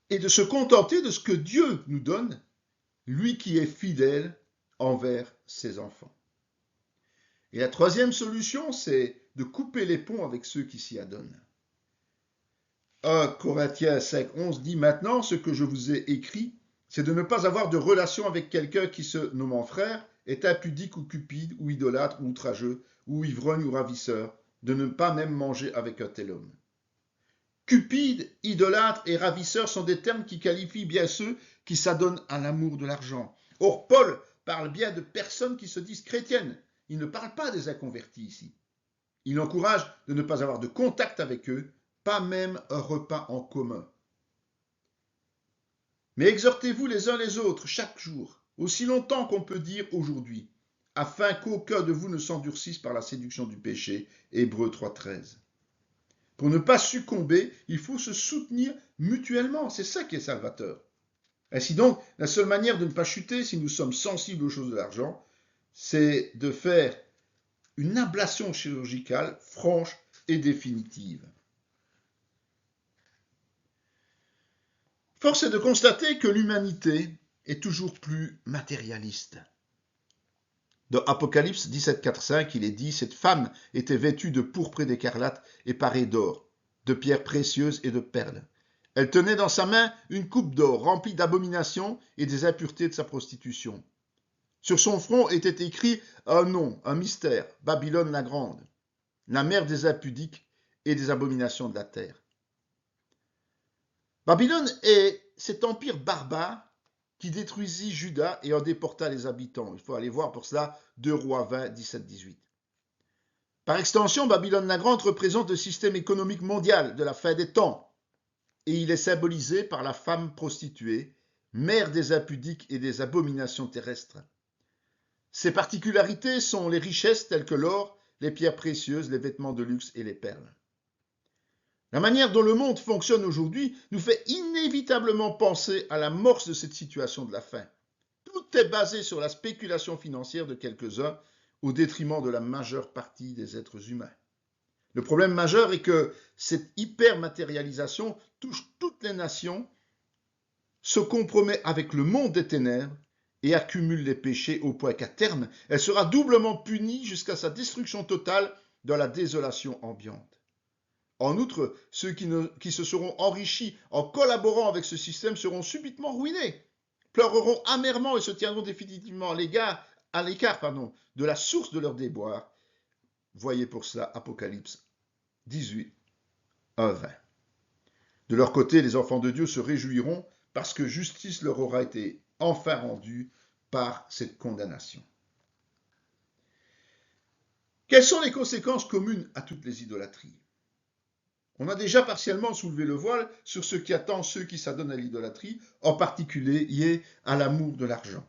Et de se contenter de ce que Dieu nous donne, lui qui est fidèle envers ses enfants. Et la troisième solution, c'est de couper les ponts avec ceux qui s'y adonnent. 1 Corinthiens 5, 11 dit « Maintenant, ce que je vous ai écrit, c'est de ne pas avoir de relation avec quelqu'un qui, se nommant frère, est impudique ou cupide, ou idolâtre, ou outrageux, ou ivrogne, ou ravisseur, de ne pas même manger avec un tel homme. » Cupide, idolâtre et ravisseur sont des termes qui qualifient bien ceux qui s'adonnent à l'amour de l'argent. Or, Paul parle bien de personnes qui se disent chrétiennes. Il ne parle pas des inconvertis ici. Il encourage de ne pas avoir de contact avec eux, pas même un repas en commun. Mais exhortez-vous les uns les autres chaque jour, aussi longtemps qu'on peut dire aujourd'hui, afin qu'aucun de vous ne s'endurcisse par la séduction du péché. Hébreux 3,13. Pour ne pas succomber, il faut se soutenir mutuellement. C'est ça qui est salvateur. Ainsi donc, la seule manière de ne pas chuter si nous sommes sensibles aux choses de l'argent, c'est de faire une ablation chirurgicale franche et définitive. Force est de constater que l'humanité est toujours plus matérialiste. Dans Apocalypse 17, 4, 5, il est dit « Cette femme était vêtue de pourpre et d'écarlate et parée d'or, de pierres précieuses et de perles. Elle tenait dans sa main une coupe d'or remplie d'abominations et des impuretés de sa prostitution. Sur son front était écrit un nom, un mystère, Babylone la grande, la mère des impudiques et des abominations de la terre. » Babylone est cet empire barbare qui détruisit Juda et en déporta les habitants. Il faut aller voir pour cela 2 Rois 20, 17-18. Par extension, Babylone la Grande représente le système économique mondial de la fin des temps, et il est symbolisé par la femme prostituée, mère des impudiques et des abominations terrestres. Ses particularités sont les richesses telles que l'or, les pierres précieuses, les vêtements de luxe et les perles. La manière dont le monde fonctionne aujourd'hui nous fait inévitablement penser à l'amorce de cette situation de la fin. Tout est basé sur la spéculation financière de quelques-uns au détriment de la majeure partie des êtres humains. Le problème majeur est que cette hypermatérialisation touche toutes les nations, se compromet avec le monde des ténèbres et accumule les péchés au point qu'à terme, elle sera doublement punie jusqu'à sa destruction totale dans la désolation ambiante. En outre, ceux qui se seront enrichis en collaborant avec ce système seront subitement ruinés, pleureront amèrement et se tiendront définitivement à l'écart de la source de leur déboire. Voyez pour cela Apocalypse 18, 1, 20. De leur côté, les enfants de Dieu se réjouiront parce que justice leur aura été enfin rendue par cette condamnation. Quelles sont les conséquences communes à toutes les idolâtries ? On a déjà partiellement soulevé le voile sur ce qui attend ceux qui s'adonnent à l'idolâtrie, en particulier à l'amour de l'argent.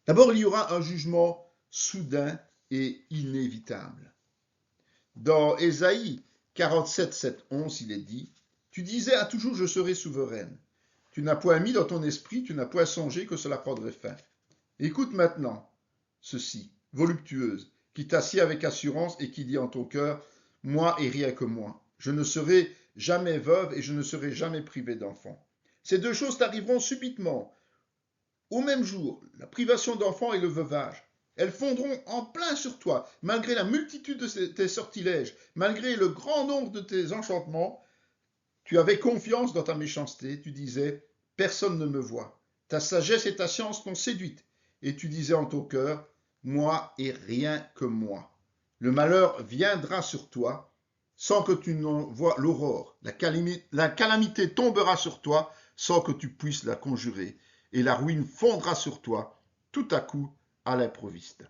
D'abord, il y aura un jugement soudain et inévitable. Dans Ésaïe 47, 7, 11, il est dit Tu disais à toujours je serai souveraine. Tu n'as point mis dans ton esprit, tu n'as point songé que cela prendrait fin. Écoute maintenant ceci, voluptueuse, qui t'assied avec assurance et qui dit en ton cœur, moi et rien que moi. Je ne serai jamais veuve et je ne serai jamais privée d'enfant. Ces deux choses t'arriveront subitement, au même jour, la privation d'enfants et le veuvage. Elles fondront en plein sur toi, malgré la multitude de tes sortilèges, malgré le grand nombre de tes enchantements. Tu avais confiance dans ta méchanceté, tu disais, personne ne me voit. Ta sagesse et ta science t'ont séduite, et tu disais en ton cœur, moi et rien que moi. Le malheur viendra sur toi, sans que tu n'en vois l'aurore. La calamité tombera sur toi, sans que tu puisses la conjurer, et la ruine fondra sur toi, tout à coup, à l'improviste.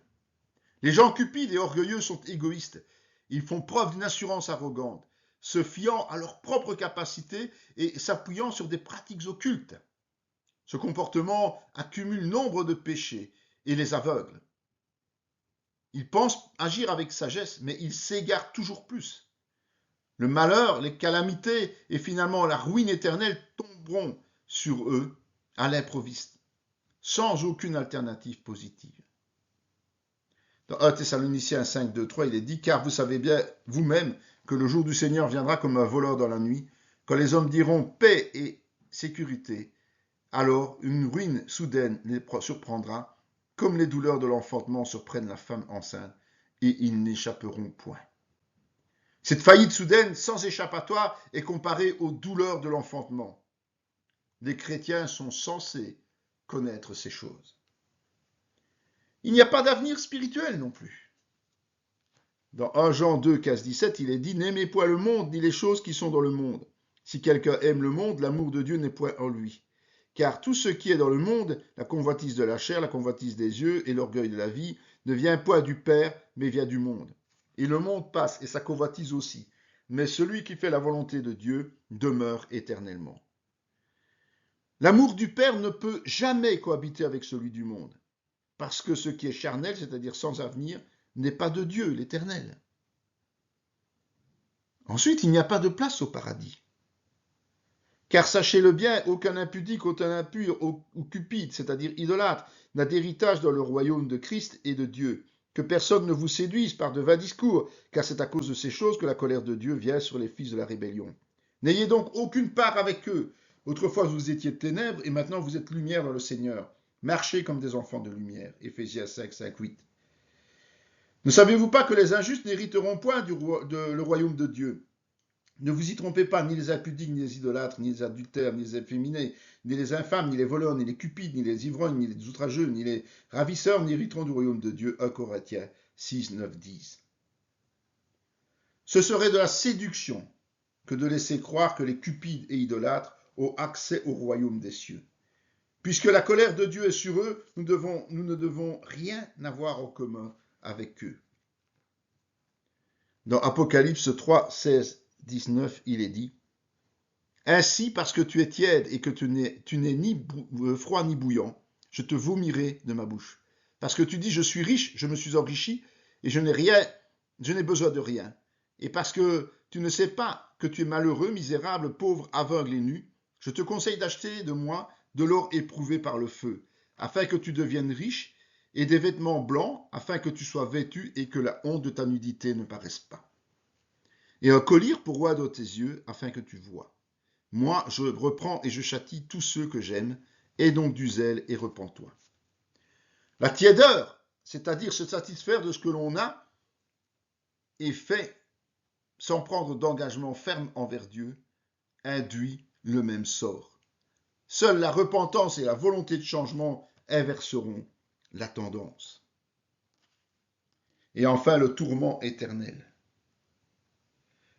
Les gens cupides et orgueilleux sont égoïstes. Ils font preuve d'une assurance arrogante, se fiant à leurs propres capacités et s'appuyant sur des pratiques occultes. Ce comportement accumule nombre de péchés et les aveugle. Ils pensent agir avec sagesse, mais ils s'égarent toujours plus. Le malheur, les calamités et finalement la ruine éternelle tomberont sur eux à l'improviste, sans aucune alternative positive. Dans 1 Thessaloniciens 5, 2, 3, il est dit, car vous savez bien vous-même que le jour du Seigneur viendra comme un voleur dans la nuit, quand les hommes diront paix et sécurité, alors une ruine soudaine les surprendra, comme les douleurs de l'enfantement surprennent la femme enceinte, et ils n'échapperont point. Cette faillite soudaine, sans échappatoire, est comparée aux douleurs de l'enfantement. Les chrétiens sont censés connaître ces choses. Il n'y a pas d'avenir spirituel non plus. Dans 1 Jean 2, 15, 17, il est dit « N'aimez point le monde, ni les choses qui sont dans le monde. Si quelqu'un aime le monde, l'amour de Dieu n'est point en lui. Car tout ce qui est dans le monde, la convoitise de la chair, la convoitise des yeux et l'orgueil de la vie, ne vient point du Père, mais vient du monde. Et le monde passe, et sa convoitise aussi. Mais celui qui fait la volonté de Dieu demeure éternellement. » L'amour du Père ne peut jamais cohabiter avec celui du monde. Parce que ce qui est charnel, c'est-à-dire sans avenir, n'est pas de Dieu, l'Éternel. Ensuite, il n'y a pas de place au paradis. Car sachez-le bien, aucun impudique, aucun impur ou cupide, c'est-à-dire idolâtre, n'a d'héritage dans le royaume de Christ et de Dieu. Que personne ne vous séduise par de vains discours, car c'est à cause de ces choses que la colère de Dieu vient sur les fils de la rébellion. N'ayez donc aucune part avec eux. Autrefois vous étiez ténèbres et maintenant vous êtes lumière dans le Seigneur. Marchez comme des enfants de lumière. Éphésiens 5, 5, 8. Ne savez-vous pas que les injustes n'hériteront point le royaume de Dieu? Ne vous y trompez pas, ni les impudiques, ni les idolâtres, ni les adultères, ni les efféminés, ni les infâmes, ni les voleurs, ni les cupides, ni les ivrognes, ni les outrageux, ni les ravisseurs n'hériteront du royaume de Dieu. 1 Corinthiens 6, 9, 10. Ce serait de la séduction que de laisser croire que les cupides et idolâtres ont accès au royaume des cieux. Puisque la colère de Dieu est sur eux, nous ne devons rien avoir en commun avec eux. Dans Apocalypse 3, 16, 19, il est dit « Ainsi, parce que tu es tiède et que tu n'es ni froid ni bouillant, je te vomirai de ma bouche. Parce que tu dis, je suis riche, je me suis enrichi, et je n'ai besoin de rien. Et parce que tu ne sais pas que tu es malheureux, misérable, pauvre, aveugle et nu, je te conseille d'acheter de moi de l'or éprouvé par le feu, afin que tu deviennes riche, et des vêtements blancs, afin que tu sois vêtu et que la honte de ta nudité ne paraisse pas. Et un collier pour oindre tes yeux, afin que tu vois. Moi, je reprends et je châtie tous ceux que j'aime, aie donc du zèle et repens-toi. » La tiédeur, c'est-à-dire se satisfaire de ce que l'on a, est fait sans prendre d'engagement ferme envers Dieu, induit le même sort. Seule la repentance et la volonté de changement inverseront la tendance. Et enfin, le tourment éternel.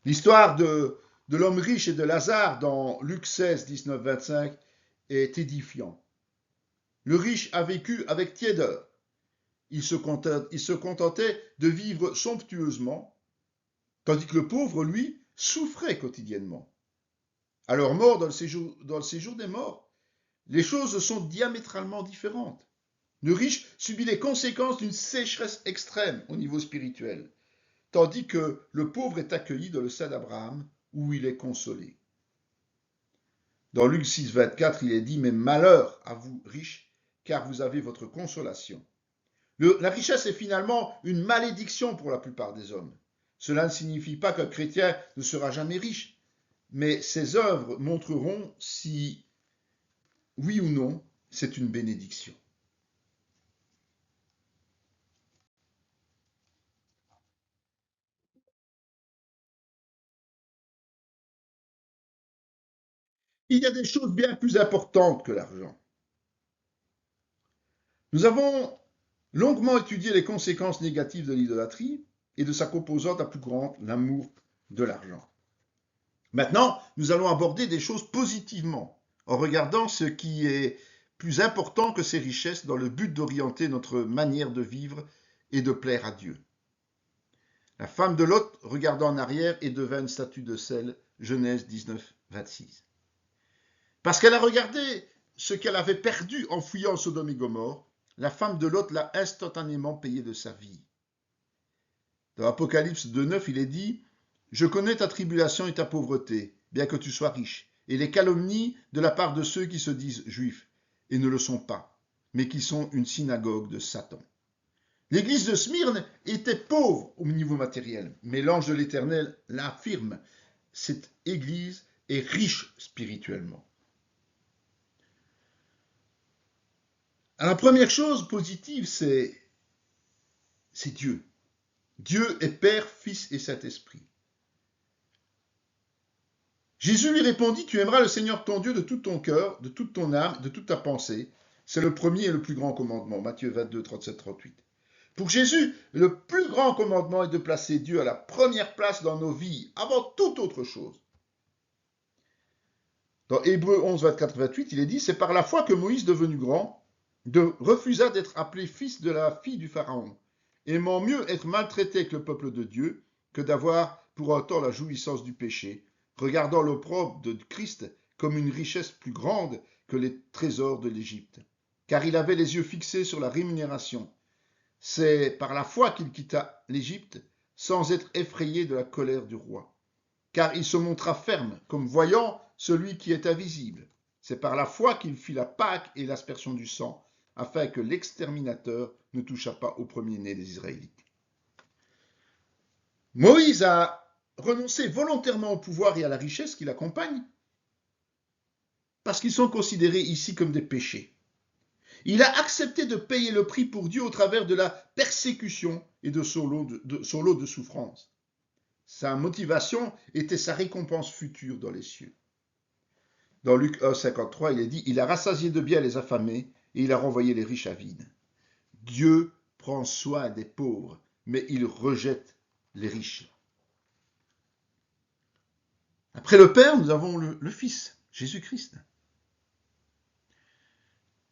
L'histoire de l'homme riche et de Lazare dans Luc 16, 19, 25 est édifiant. Le riche a vécu avec tiédeur. Il se contentait de vivre somptueusement, tandis que le pauvre, lui, souffrait quotidiennement. À leur mort, dans le séjour des morts, les choses sont diamétralement différentes. Le riche subit les conséquences d'une sécheresse extrême au niveau spirituel, tandis que le pauvre est accueilli dans le sein d'Abraham, où il est consolé. Dans Luc 6, 24, il est dit « Mais malheur à vous riches, car vous avez votre consolation. » La richesse est finalement une malédiction pour la plupart des hommes. Cela ne signifie pas qu'un chrétien ne sera jamais riche, mais ses œuvres montreront si, oui ou non, c'est une bénédiction. Il y a des choses bien plus importantes que l'argent. Nous avons longuement étudié les conséquences négatives de l'idolâtrie et de sa composante la plus grande, l'amour de l'argent. Maintenant, nous allons aborder des choses positivement, en regardant ce qui est plus important que ces richesses dans le but d'orienter notre manière de vivre et de plaire à Dieu. La femme de Lot regarda en arrière et devint une statue de sel, Genèse 19, 26. Parce qu'elle a regardé ce qu'elle avait perdu en fuyant Sodome et Gomorrhe, la femme de Lot l'a instantanément payé de sa vie. Dans Apocalypse 2.9, il est dit « Je connais ta tribulation et ta pauvreté, bien que tu sois riche, et les calomnies de la part de ceux qui se disent juifs, et ne le sont pas, mais qui sont une synagogue de Satan. » L'église de Smyrne était pauvre au niveau matériel, mais l'ange de l'Éternel l'affirme. Cette église est riche spirituellement. Alors, la première chose positive, c'est Dieu. Dieu est Père, Fils et Saint-Esprit. Jésus lui répondit, tu aimeras le Seigneur ton Dieu de tout ton cœur, de toute ton âme, de toute ta pensée. C'est le premier et le plus grand commandement. Matthieu 22, 37, 38. Pour Jésus, le plus grand commandement est de placer Dieu à la première place dans nos vies, avant toute autre chose. Dans Hébreux 11, 24, 28, il est dit, c'est par la foi que Moïse, devenu grand, refusa d'être appelé fils de la fille du Pharaon, aimant mieux être maltraité avec le peuple de Dieu que d'avoir pour autant la jouissance du péché, regardant l'opprobre de Christ comme une richesse plus grande que les trésors de l'Égypte. Car il avait les yeux fixés sur la rémunération. C'est par la foi qu'il quitta l'Égypte sans être effrayé de la colère du roi. Car il se montra ferme, comme voyant celui qui est invisible. C'est par la foi qu'il fit la Pâque et l'aspersion du sang, afin que l'exterminateur ne touchât pas au premier-né des Israélites. Moïse a renoncé volontairement au pouvoir et à la richesse qui l'accompagnent, parce qu'ils sont considérés ici comme des péchés. Il a accepté de payer le prix pour Dieu au travers de la persécution et de son lot de souffrance. Sa motivation était sa récompense future dans les cieux. Dans Luc 1, 53, il est dit « Il a rassasié de biens les affamés et il a renvoyé les riches à vide. » Dieu prend soin des pauvres, mais il rejette les riches. Après le Père, nous avons le Fils, Jésus-Christ.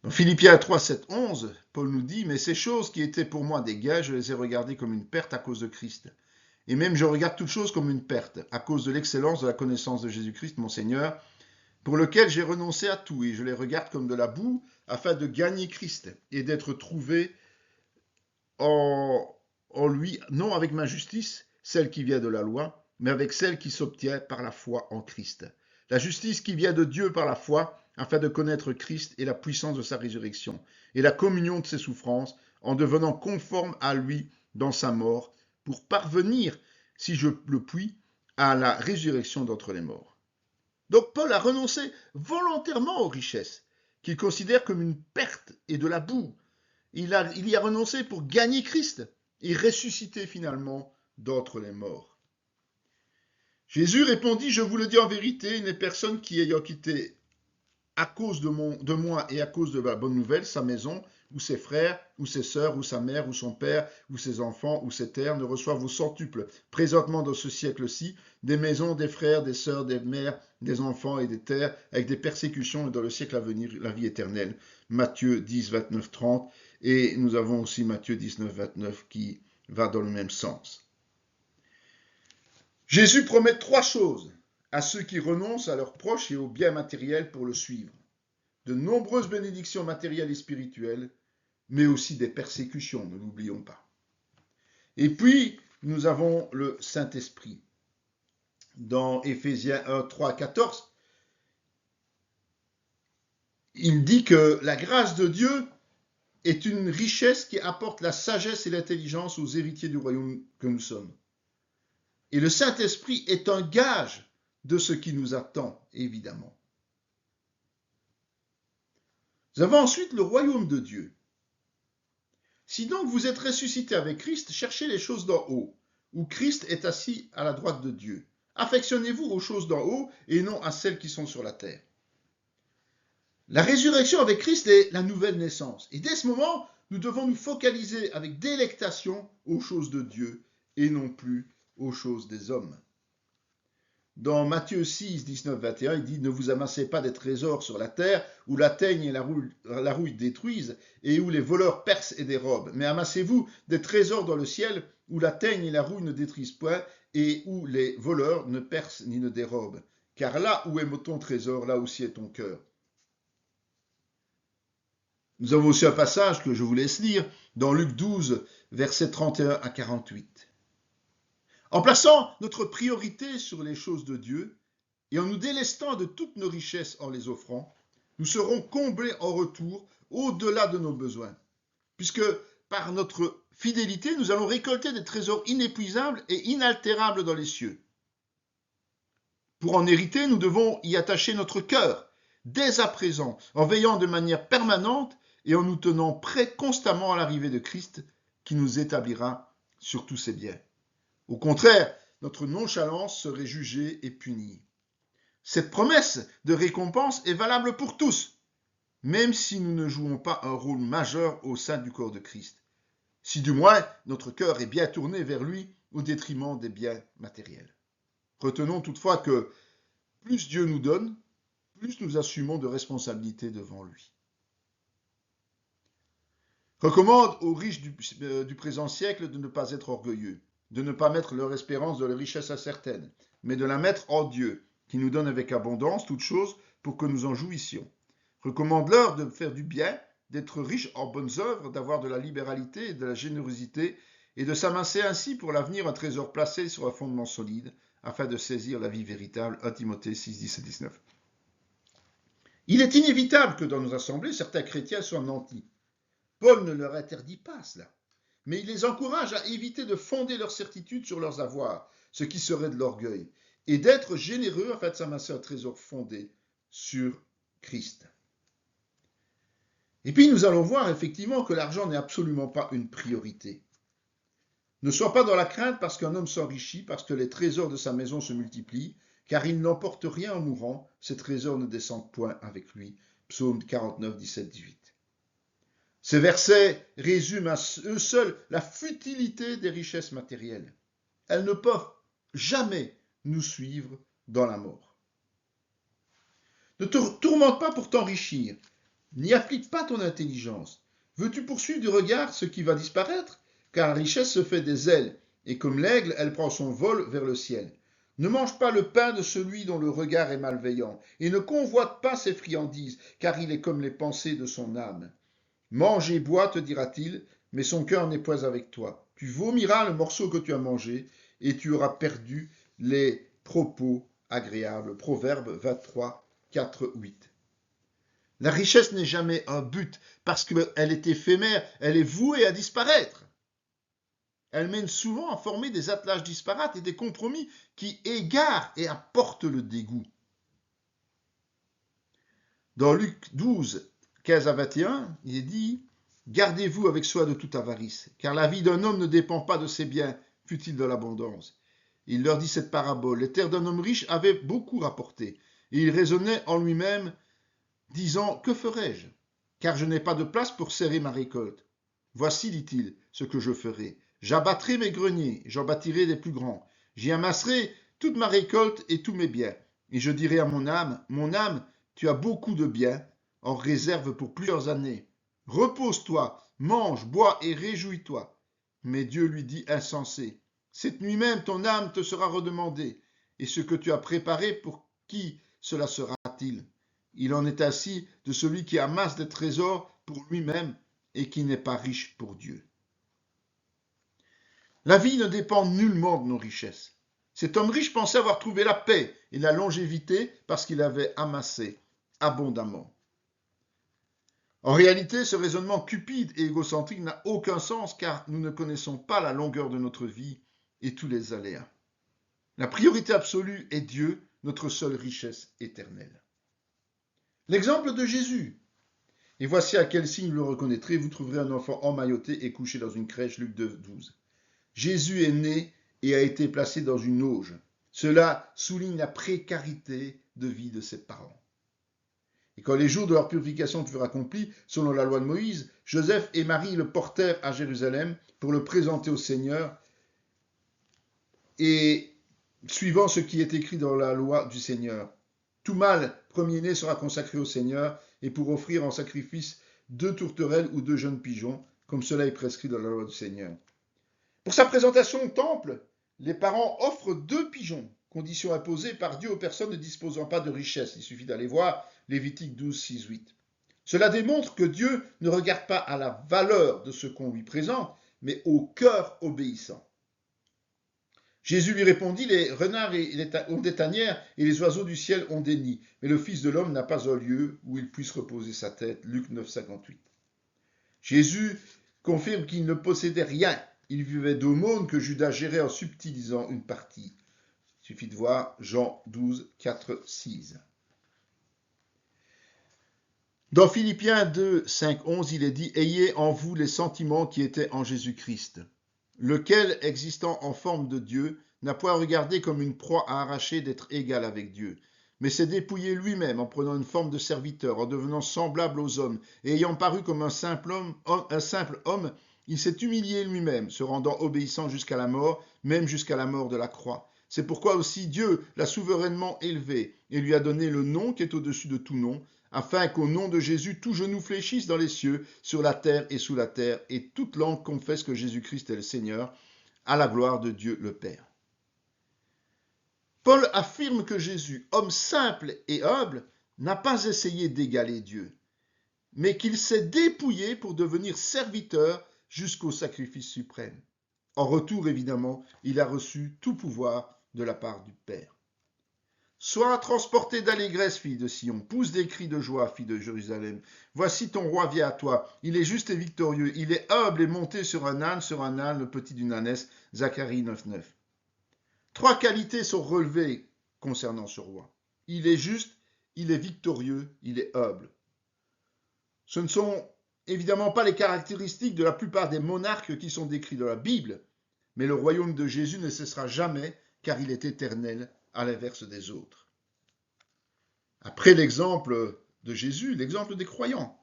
Dans Philippiens 3, 7, 11, Paul nous dit « Mais ces choses qui étaient pour moi des gains, je les ai regardées comme une perte à cause de Christ. Et même je regarde toutes choses comme une perte, à cause de l'excellence de la connaissance de Jésus-Christ, mon Seigneur, pour lequel j'ai renoncé à tout, et je les regarde comme de la boue, afin de gagner Christ, et d'être trouvé en lui, non avec ma justice, celle qui vient de la loi, mais avec celle qui s'obtient par la foi en Christ. La justice qui vient de Dieu par la foi, afin de connaître Christ et la puissance de sa résurrection, et la communion de ses souffrances, en devenant conforme à lui dans sa mort, pour parvenir, si je le puis, à la résurrection d'entre les morts. Donc Paul a renoncé volontairement aux richesses, qu'il considère comme une perte et de la boue. Il y a renoncé pour gagner Christ et ressusciter finalement d'entre les morts. Jésus répondit, je vous le dis en vérité, il n'est personne qui ayant quitté à cause de moi et à cause de la bonne nouvelle, sa maison, ou ses frères, ou ses sœurs, ou sa mère, ou son père, ou ses enfants, ou ses terres, ne reçoivent au centuple, présentement dans ce siècle-ci, des maisons, des frères, des sœurs, des mères, des enfants et des terres, avec des persécutions, et dans le siècle à venir, la vie éternelle. Matthieu 10, 29, 30, et nous avons aussi Matthieu 19, 29 qui va dans le même sens. Jésus promet 3 choses à ceux qui renoncent à leurs proches et aux biens matériels pour le suivre. De nombreuses bénédictions matérielles et spirituelles, mais aussi des persécutions, ne l'oublions pas. Et puis, nous avons le Saint-Esprit. Dans Éphésiens 1, 3, 14, il dit que la grâce de Dieu est une richesse qui apporte la sagesse et l'intelligence aux héritiers du royaume que nous sommes. Et le Saint-Esprit est un gage de ce qui nous attend, évidemment. Nous avons ensuite le royaume de Dieu. Si donc vous êtes ressuscité avec Christ, cherchez les choses d'en haut, où Christ est assis à la droite de Dieu. Affectionnez-vous aux choses d'en haut et non à celles qui sont sur la terre. La résurrection avec Christ est la nouvelle naissance. Et dès ce moment, nous devons nous focaliser avec délectation aux choses de Dieu et non plus aux choses des hommes. Dans Matthieu 6, 19, 21, il dit « Ne vous amassez pas des trésors sur la terre, où la teigne et la rouille détruisent, et où les voleurs percent et dérobent. Mais amassez-vous des trésors dans le ciel, où la teigne et la rouille ne détruisent point, et où les voleurs ne percent ni ne dérobent. Car là où est ton trésor, là aussi est ton cœur. » Nous avons aussi un passage que je vous laisse lire, dans Luc 12, versets 31 à 48. En plaçant notre priorité sur les choses de Dieu et en nous délestant de toutes nos richesses en les offrant, nous serons comblés en retour au-delà de nos besoins, puisque par notre fidélité, nous allons récolter des trésors inépuisables et inaltérables dans les cieux. Pour en hériter, nous devons y attacher notre cœur, dès à présent, en veillant de manière permanente et en nous tenant prêts constamment à l'arrivée de Christ, qui nous établira sur tous ses biens. Au contraire, notre nonchalance serait jugée et punie. Cette promesse de récompense est valable pour tous, même si nous ne jouons pas un rôle majeur au sein du corps de Christ. Si du moins notre cœur est bien tourné vers lui au détriment des biens matériels. Retenons toutefois que plus Dieu nous donne, plus nous assumons de responsabilités devant lui. Recommande aux riches du présent siècle de ne pas être orgueilleux, de ne pas mettre leur espérance dans les richesses incertaines, mais de la mettre en Dieu, qui nous donne avec abondance toutes choses pour que nous en jouissions. Recommande-leur de faire du bien, d'être riches en bonnes œuvres, d'avoir de la libéralité et de la générosité, et de s'amasser ainsi pour l'avenir un trésor placé sur un fondement solide, afin de saisir la vie véritable. 1 Timothée 6, 10 et 19. Il est inévitable que dans nos assemblées, certains chrétiens soient nantis. Paul ne leur interdit pas cela, mais il les encourage à éviter de fonder leur certitude sur leurs avoirs, ce qui serait de l'orgueil, et d'être généreux afin de s'amasser un trésor fondé sur Christ. Et puis nous allons voir effectivement que l'argent n'est absolument pas une priorité. Ne sois pas dans la crainte parce qu'un homme s'enrichit, parce que les trésors de sa maison se multiplient, car il n'emporte rien en mourant, ses trésors ne descendent point avec lui. Psaume 49, 17, 18. Ces versets résument à eux seuls la futilité des richesses matérielles. Elles ne peuvent jamais nous suivre dans la mort. Ne te tourmente pas pour t'enrichir, n'y applique pas ton intelligence. Veux-tu poursuivre du regard ce qui va disparaître? Car la richesse se fait des ailes, et comme l'aigle, elle prend son vol vers le ciel. Ne mange pas le pain de celui dont le regard est malveillant, et ne convoite pas ses friandises, car il est comme les pensées de son âme. Mange et bois, te dira-t-il, mais son cœur n'est point avec toi. Tu vomiras le morceau que tu as mangé, et tu auras perdu les propos agréables. Proverbe 23, 4, 8. La richesse n'est jamais un but, parce qu'elle est éphémère, elle est vouée à disparaître. Elle mène souvent à former des attelages disparates et des compromis qui égarent et apportent le dégoût. Dans Luc 12, 15 à 21, il est dit « Gardez-vous avec soin de toute avarice, car la vie d'un homme ne dépend pas de ses biens, fût-il de l'abondance. » Il leur dit cette parabole. Les terres d'un homme riche avaient beaucoup rapporté, et il raisonnait en lui-même, disant « Que ferai-je? Car je n'ai pas de place pour serrer ma récolte. Voici, dit-il, ce que je ferai. J'abattrai mes greniers, j'en bâtirai des plus grands. J'y amasserai toute ma récolte et tous mes biens. Et je dirai à mon âme, tu as beaucoup de biens, en réserve pour plusieurs années. Repose-toi, mange, bois et réjouis-toi. Mais Dieu lui dit insensé, cette nuit même ton âme te sera redemandée, et ce que tu as préparé, pour qui cela sera-t-il? Il en est ainsi de celui qui amasse des trésors pour lui-même et qui n'est pas riche pour Dieu. La vie ne dépend nullement de nos richesses. Cet homme riche pensait avoir trouvé la paix et la longévité parce qu'il avait amassé abondamment. En réalité, ce raisonnement cupide et égocentrique n'a aucun sens car nous ne connaissons pas la longueur de notre vie et tous les aléas. La priorité absolue est Dieu, notre seule richesse éternelle. L'exemple de Jésus. Et voici à quel signe vous le reconnaîtrez, vous trouverez un enfant emmailloté et couché dans une crèche, Luc 2, 12. Jésus est né et a été placé dans une auge. Cela souligne la précarité de vie de ses parents. Et quand les jours de leur purification furent accomplis, selon la loi de Moïse, Joseph et Marie le portèrent à Jérusalem pour le présenter au Seigneur, et suivant ce qui est écrit dans la loi du Seigneur. Tout mâle premier-né sera consacré au Seigneur, et pour offrir en sacrifice 2 tourterelles ou 2 jeunes pigeons, comme cela est prescrit dans la loi du Seigneur. Pour sa présentation au temple, les parents offrent 2 pigeons, condition imposée par Dieu aux personnes ne disposant pas de richesse. Il suffit d'aller voir Lévitique 12, 6, 8. Cela démontre que Dieu ne regarde pas à la valeur de ce qu'on lui présente, mais au cœur obéissant. Jésus lui répondit, les renards ont des tanières et les oiseaux du ciel ont des nids, mais le Fils de l'homme n'a pas un lieu où il puisse reposer sa tête. Luc 9, 58. Jésus confirme qu'il ne possédait rien. Il vivait d'aumônes que Judas gérait en subtilisant une partie. Il suffit de voir Jean 12, 4, 6. Dans Philippiens 2, 5, 11, il est dit « Ayez en vous les sentiments qui étaient en Jésus-Christ, lequel, existant en forme de Dieu, n'a point regardé comme une proie à arracher d'être égal avec Dieu, mais s'est dépouillé lui-même en prenant une forme de serviteur, en devenant semblable aux hommes, et ayant paru comme un simple homme, il s'est humilié lui-même, se rendant obéissant jusqu'à la mort, même jusqu'à la mort de la croix. C'est pourquoi aussi Dieu l'a souverainement élevé et lui a donné le nom qui est au-dessus de tout nom, afin qu'au nom de Jésus, tout genou fléchisse dans les cieux, sur la terre et sous la terre, et toute langue confesse que Jésus-Christ est le Seigneur, à la gloire de Dieu le Père. Paul affirme que Jésus, homme simple et humble, n'a pas essayé d'égaler Dieu, mais qu'il s'est dépouillé pour devenir serviteur jusqu'au sacrifice suprême. En retour, évidemment, il a reçu tout pouvoir de la part du Père. Sois transportée d'allégresse, fille de Sion, pousse des cris de joie, fille de Jérusalem. Voici ton roi vient à toi, il est juste et victorieux, il est humble et monté sur un âne, le petit d'une ânesse. Zacharie 9, 9. 3 qualités sont relevées concernant ce roi. Il est juste, il est victorieux, il est humble. Ce ne sont évidemment pas les caractéristiques de la plupart des monarques qui sont décrits dans la Bible, mais le royaume de Jésus ne cessera jamais, car il est éternel, à l'inverse des autres. Après l'exemple de Jésus, l'exemple des croyants,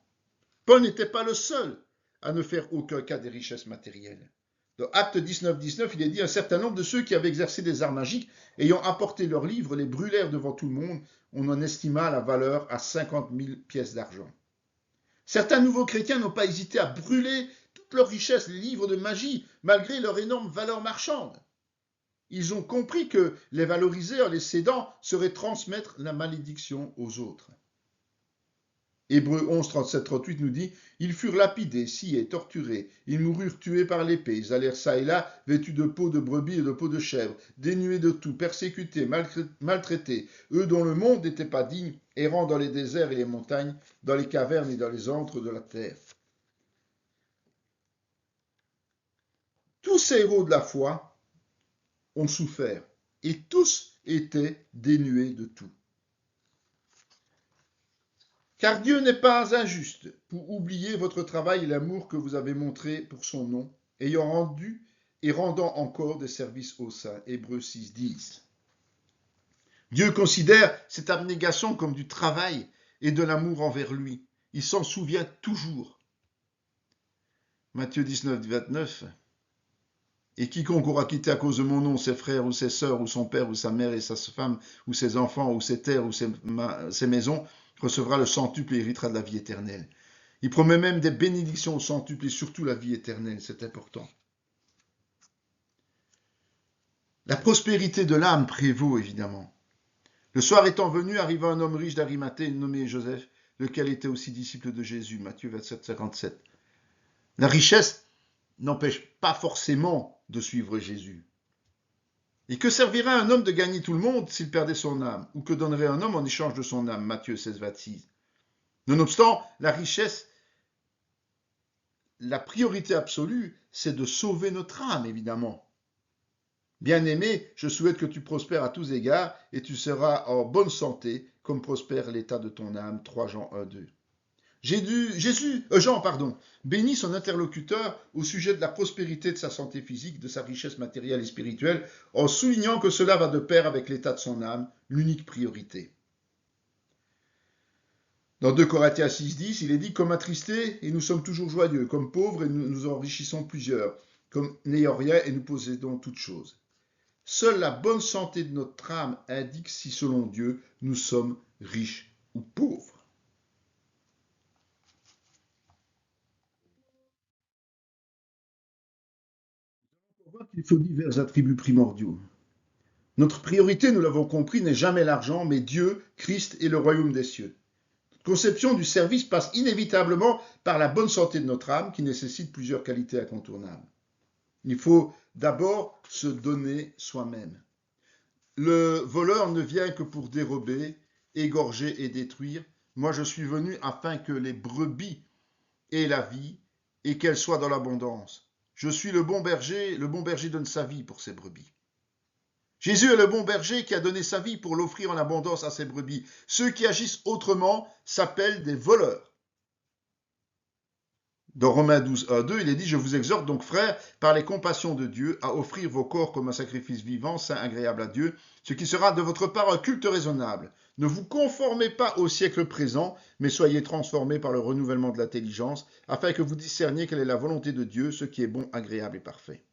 Paul n'était pas le seul à ne faire aucun cas des richesses matérielles. Dans Actes 19, 19, il est dit « Un certain nombre de ceux qui avaient exercé des arts magiques, ayant apporté leurs livres, les brûlèrent devant tout le monde. On en estima la valeur à 50 000 pièces d'argent. » Certains nouveaux chrétiens n'ont pas hésité à brûler toutes leurs richesses, les livres de magie, malgré leur énorme valeur marchande. Ils ont compris que les valoriser en les cédant serait transmettre la malédiction aux autres. Hébreux 11, 37, 38 nous dit « Ils furent lapidés, sciés, torturés, ils moururent tués par l'épée, ils allèrent çà et là, vêtus de peau de brebis et de peau de chèvre, dénués de tout, persécutés, maltraités, eux dont le monde n'était pas digne, errant dans les déserts et les montagnes, dans les cavernes et dans les antres de la terre. » Tous ces héros de la foi ont souffert, et tous étaient dénués de tout. Car Dieu n'est pas injuste pour oublier votre travail et l'amour que vous avez montré pour son nom, ayant rendu et rendant encore des services aux saints. Hébreux 6, 10. Dieu considère cette abnégation comme du travail et de l'amour envers lui. Il s'en souvient toujours. Matthieu 19, 29. Et quiconque aura quitté à cause de mon nom ses frères ou ses sœurs ou son père ou sa mère et sa femme ou ses enfants ou ses terres ou ses maisons recevra le centuple et héritera de la vie éternelle. Il promet même des bénédictions au centuple et surtout la vie éternelle, c'est important. La prospérité de l'âme prévaut évidemment. Le soir étant venu, arriva un homme riche d'Arimathée nommé Joseph, lequel était aussi disciple de Jésus. Matthieu 27, 57. La richesse n'empêche pas forcément de suivre Jésus. Et que servirait un homme de gagner tout le monde s'il perdait son âme? Ou que donnerait un homme en échange de son âme? Matthieu 16, 26. Nonobstant la richesse la priorité absolue, c'est de sauver notre âme, évidemment. Bien-aimé, je souhaite que tu prospères à tous égards et tu seras en bonne santé, comme prospère l'état de ton âme. 3 Jean 1, 2. Jean bénit son interlocuteur au sujet de la prospérité de sa santé physique, de sa richesse matérielle et spirituelle, en soulignant que cela va de pair avec l'état de son âme, l'unique priorité. Dans 2 Corinthiens 6, 10, il est dit « Comme attristés, et nous sommes toujours joyeux, comme pauvres, et nous nous enrichissons plusieurs, comme n'ayant rien, et nous possédons toutes choses. » Seule la bonne santé de notre âme indique si, selon Dieu, nous sommes riches ou pauvres. On voit qu'il faut divers attributs primordiaux. Notre priorité, nous l'avons compris, n'est jamais l'argent, mais Dieu, Christ et le royaume des cieux. Notre conception du service passe inévitablement par la bonne santé de notre âme, qui nécessite plusieurs qualités incontournables. Il faut d'abord se donner soi-même. Le voleur ne vient que pour dérober, égorger et détruire. Moi, je suis venu afin que les brebis aient la vie et qu'elles soient dans l'abondance. Je suis le bon berger donne sa vie pour ses brebis. Jésus est le bon berger qui a donné sa vie pour l'offrir en abondance à ses brebis. Ceux qui agissent autrement s'appellent des voleurs. Dans Romains 12, 1, 2, il est dit « Je vous exhorte donc, frères, par les compassions de Dieu, à offrir vos corps comme un sacrifice vivant, saint, agréable à Dieu, ce qui sera de votre part un culte raisonnable. Ne vous conformez pas au siècle présent, mais soyez transformés par le renouvellement de l'intelligence, afin que vous discerniez quelle est la volonté de Dieu, ce qui est bon, agréable et parfait. »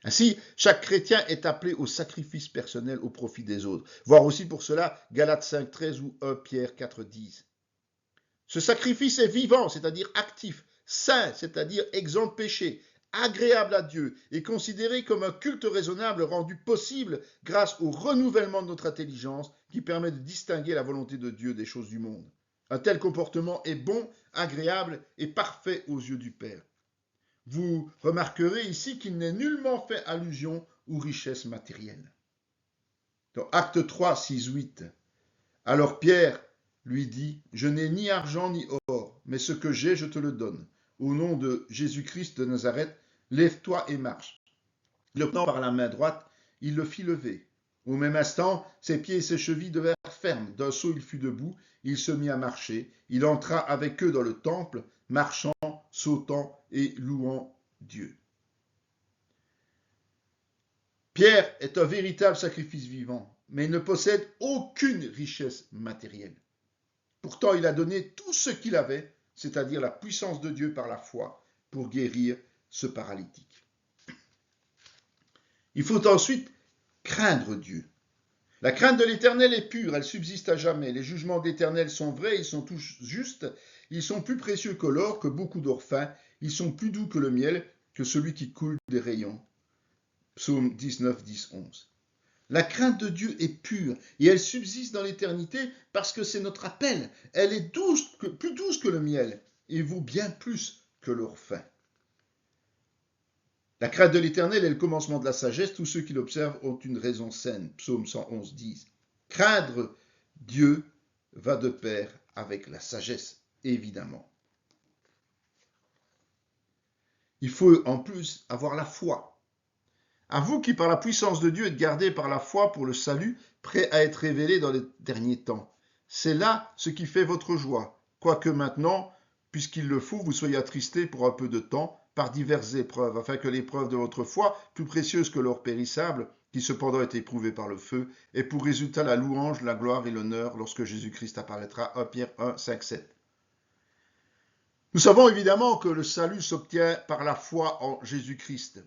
Ainsi, chaque chrétien est appelé au sacrifice personnel au profit des autres. Voir aussi pour cela Galates 5, 13 ou 1 Pierre 4, 10. Ce sacrifice est vivant, c'est-à-dire actif, saint, c'est-à-dire exempt de péché, agréable à Dieu et considéré comme un culte raisonnable rendu possible grâce au renouvellement de notre intelligence qui permet de distinguer la volonté de Dieu des choses du monde. Un tel comportement est bon, agréable et parfait aux yeux du Père. Vous remarquerez ici qu'il n'est nullement fait allusion aux richesses matérielles. Dans Acte 3, 6, 8, alors Pierre lui dit « Je n'ai ni argent ni or, mais ce que j'ai, je te le donne. Au nom de Jésus-Christ de Nazareth, lève-toi et marche. » Le prenant par la main droite, il le fit lever. Au même instant, ses pieds et ses chevilles devinrent fermes. D'un saut, il fut debout. Il se mit à marcher. Il entra avec eux dans le temple, marchant, sautant et louant Dieu. Pierre est un véritable sacrifice vivant, mais il ne possède aucune richesse matérielle. Pourtant, il a donné tout ce qu'il avait, c'est-à-dire la puissance de Dieu par la foi, pour guérir ce paralytique. Il faut ensuite craindre Dieu. La crainte de l'Éternel est pure, elle subsiste à jamais. Les jugements de l'Éternel sont vrais, ils sont tous justes. Ils sont plus précieux que l'or, que beaucoup d'or fin. Ils sont plus doux que le miel, que celui qui coule des rayons. Psaume 19, 10, 11. La crainte de Dieu est pure et elle subsiste dans l'éternité parce que c'est notre appel. Elle est plus douce que le miel et vaut bien plus que l'or fin. La crainte de l'Éternel est le commencement de la sagesse. Tous ceux qui l'observent ont une raison saine. Psaume 111, 10. Craindre Dieu va de pair avec la sagesse, évidemment. Il faut en plus avoir la foi. À vous qui, par la puissance de Dieu, êtes gardés par la foi pour le salut, prêt à être révélé dans les derniers temps. C'est là ce qui fait votre joie, quoique maintenant, puisqu'il le faut, vous soyez attristés pour un peu de temps par diverses épreuves, afin que l'épreuve de votre foi, plus précieuse que l'or périssable, qui cependant est éprouvé par le feu, ait pour résultat la louange, la gloire et l'honneur lorsque Jésus-Christ apparaîtra. 1 Pierre 1, 5, 7. Nous savons évidemment que le salut s'obtient par la foi en Jésus-Christ,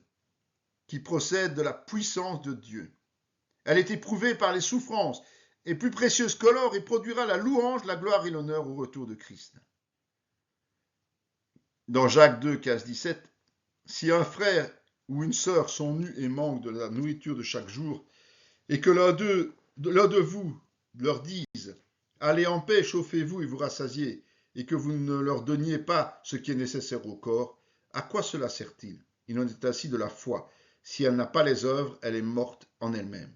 qui procède de la puissance de Dieu. Elle est éprouvée par les souffrances, et plus précieuse que l'or, et produira la louange, la gloire et l'honneur au retour de Christ. Dans Jacques 2, 15, 17, si un frère ou une sœur sont nus et manquent de la nourriture de chaque jour, et que l'un de vous leur dise « Allez en paix, chauffez-vous et vous rassasiez », et que vous ne leur donniez pas ce qui est nécessaire au corps, à quoi cela sert-il? Il en est ainsi de la foi. Si elle n'a pas les œuvres, elle est morte en elle-même.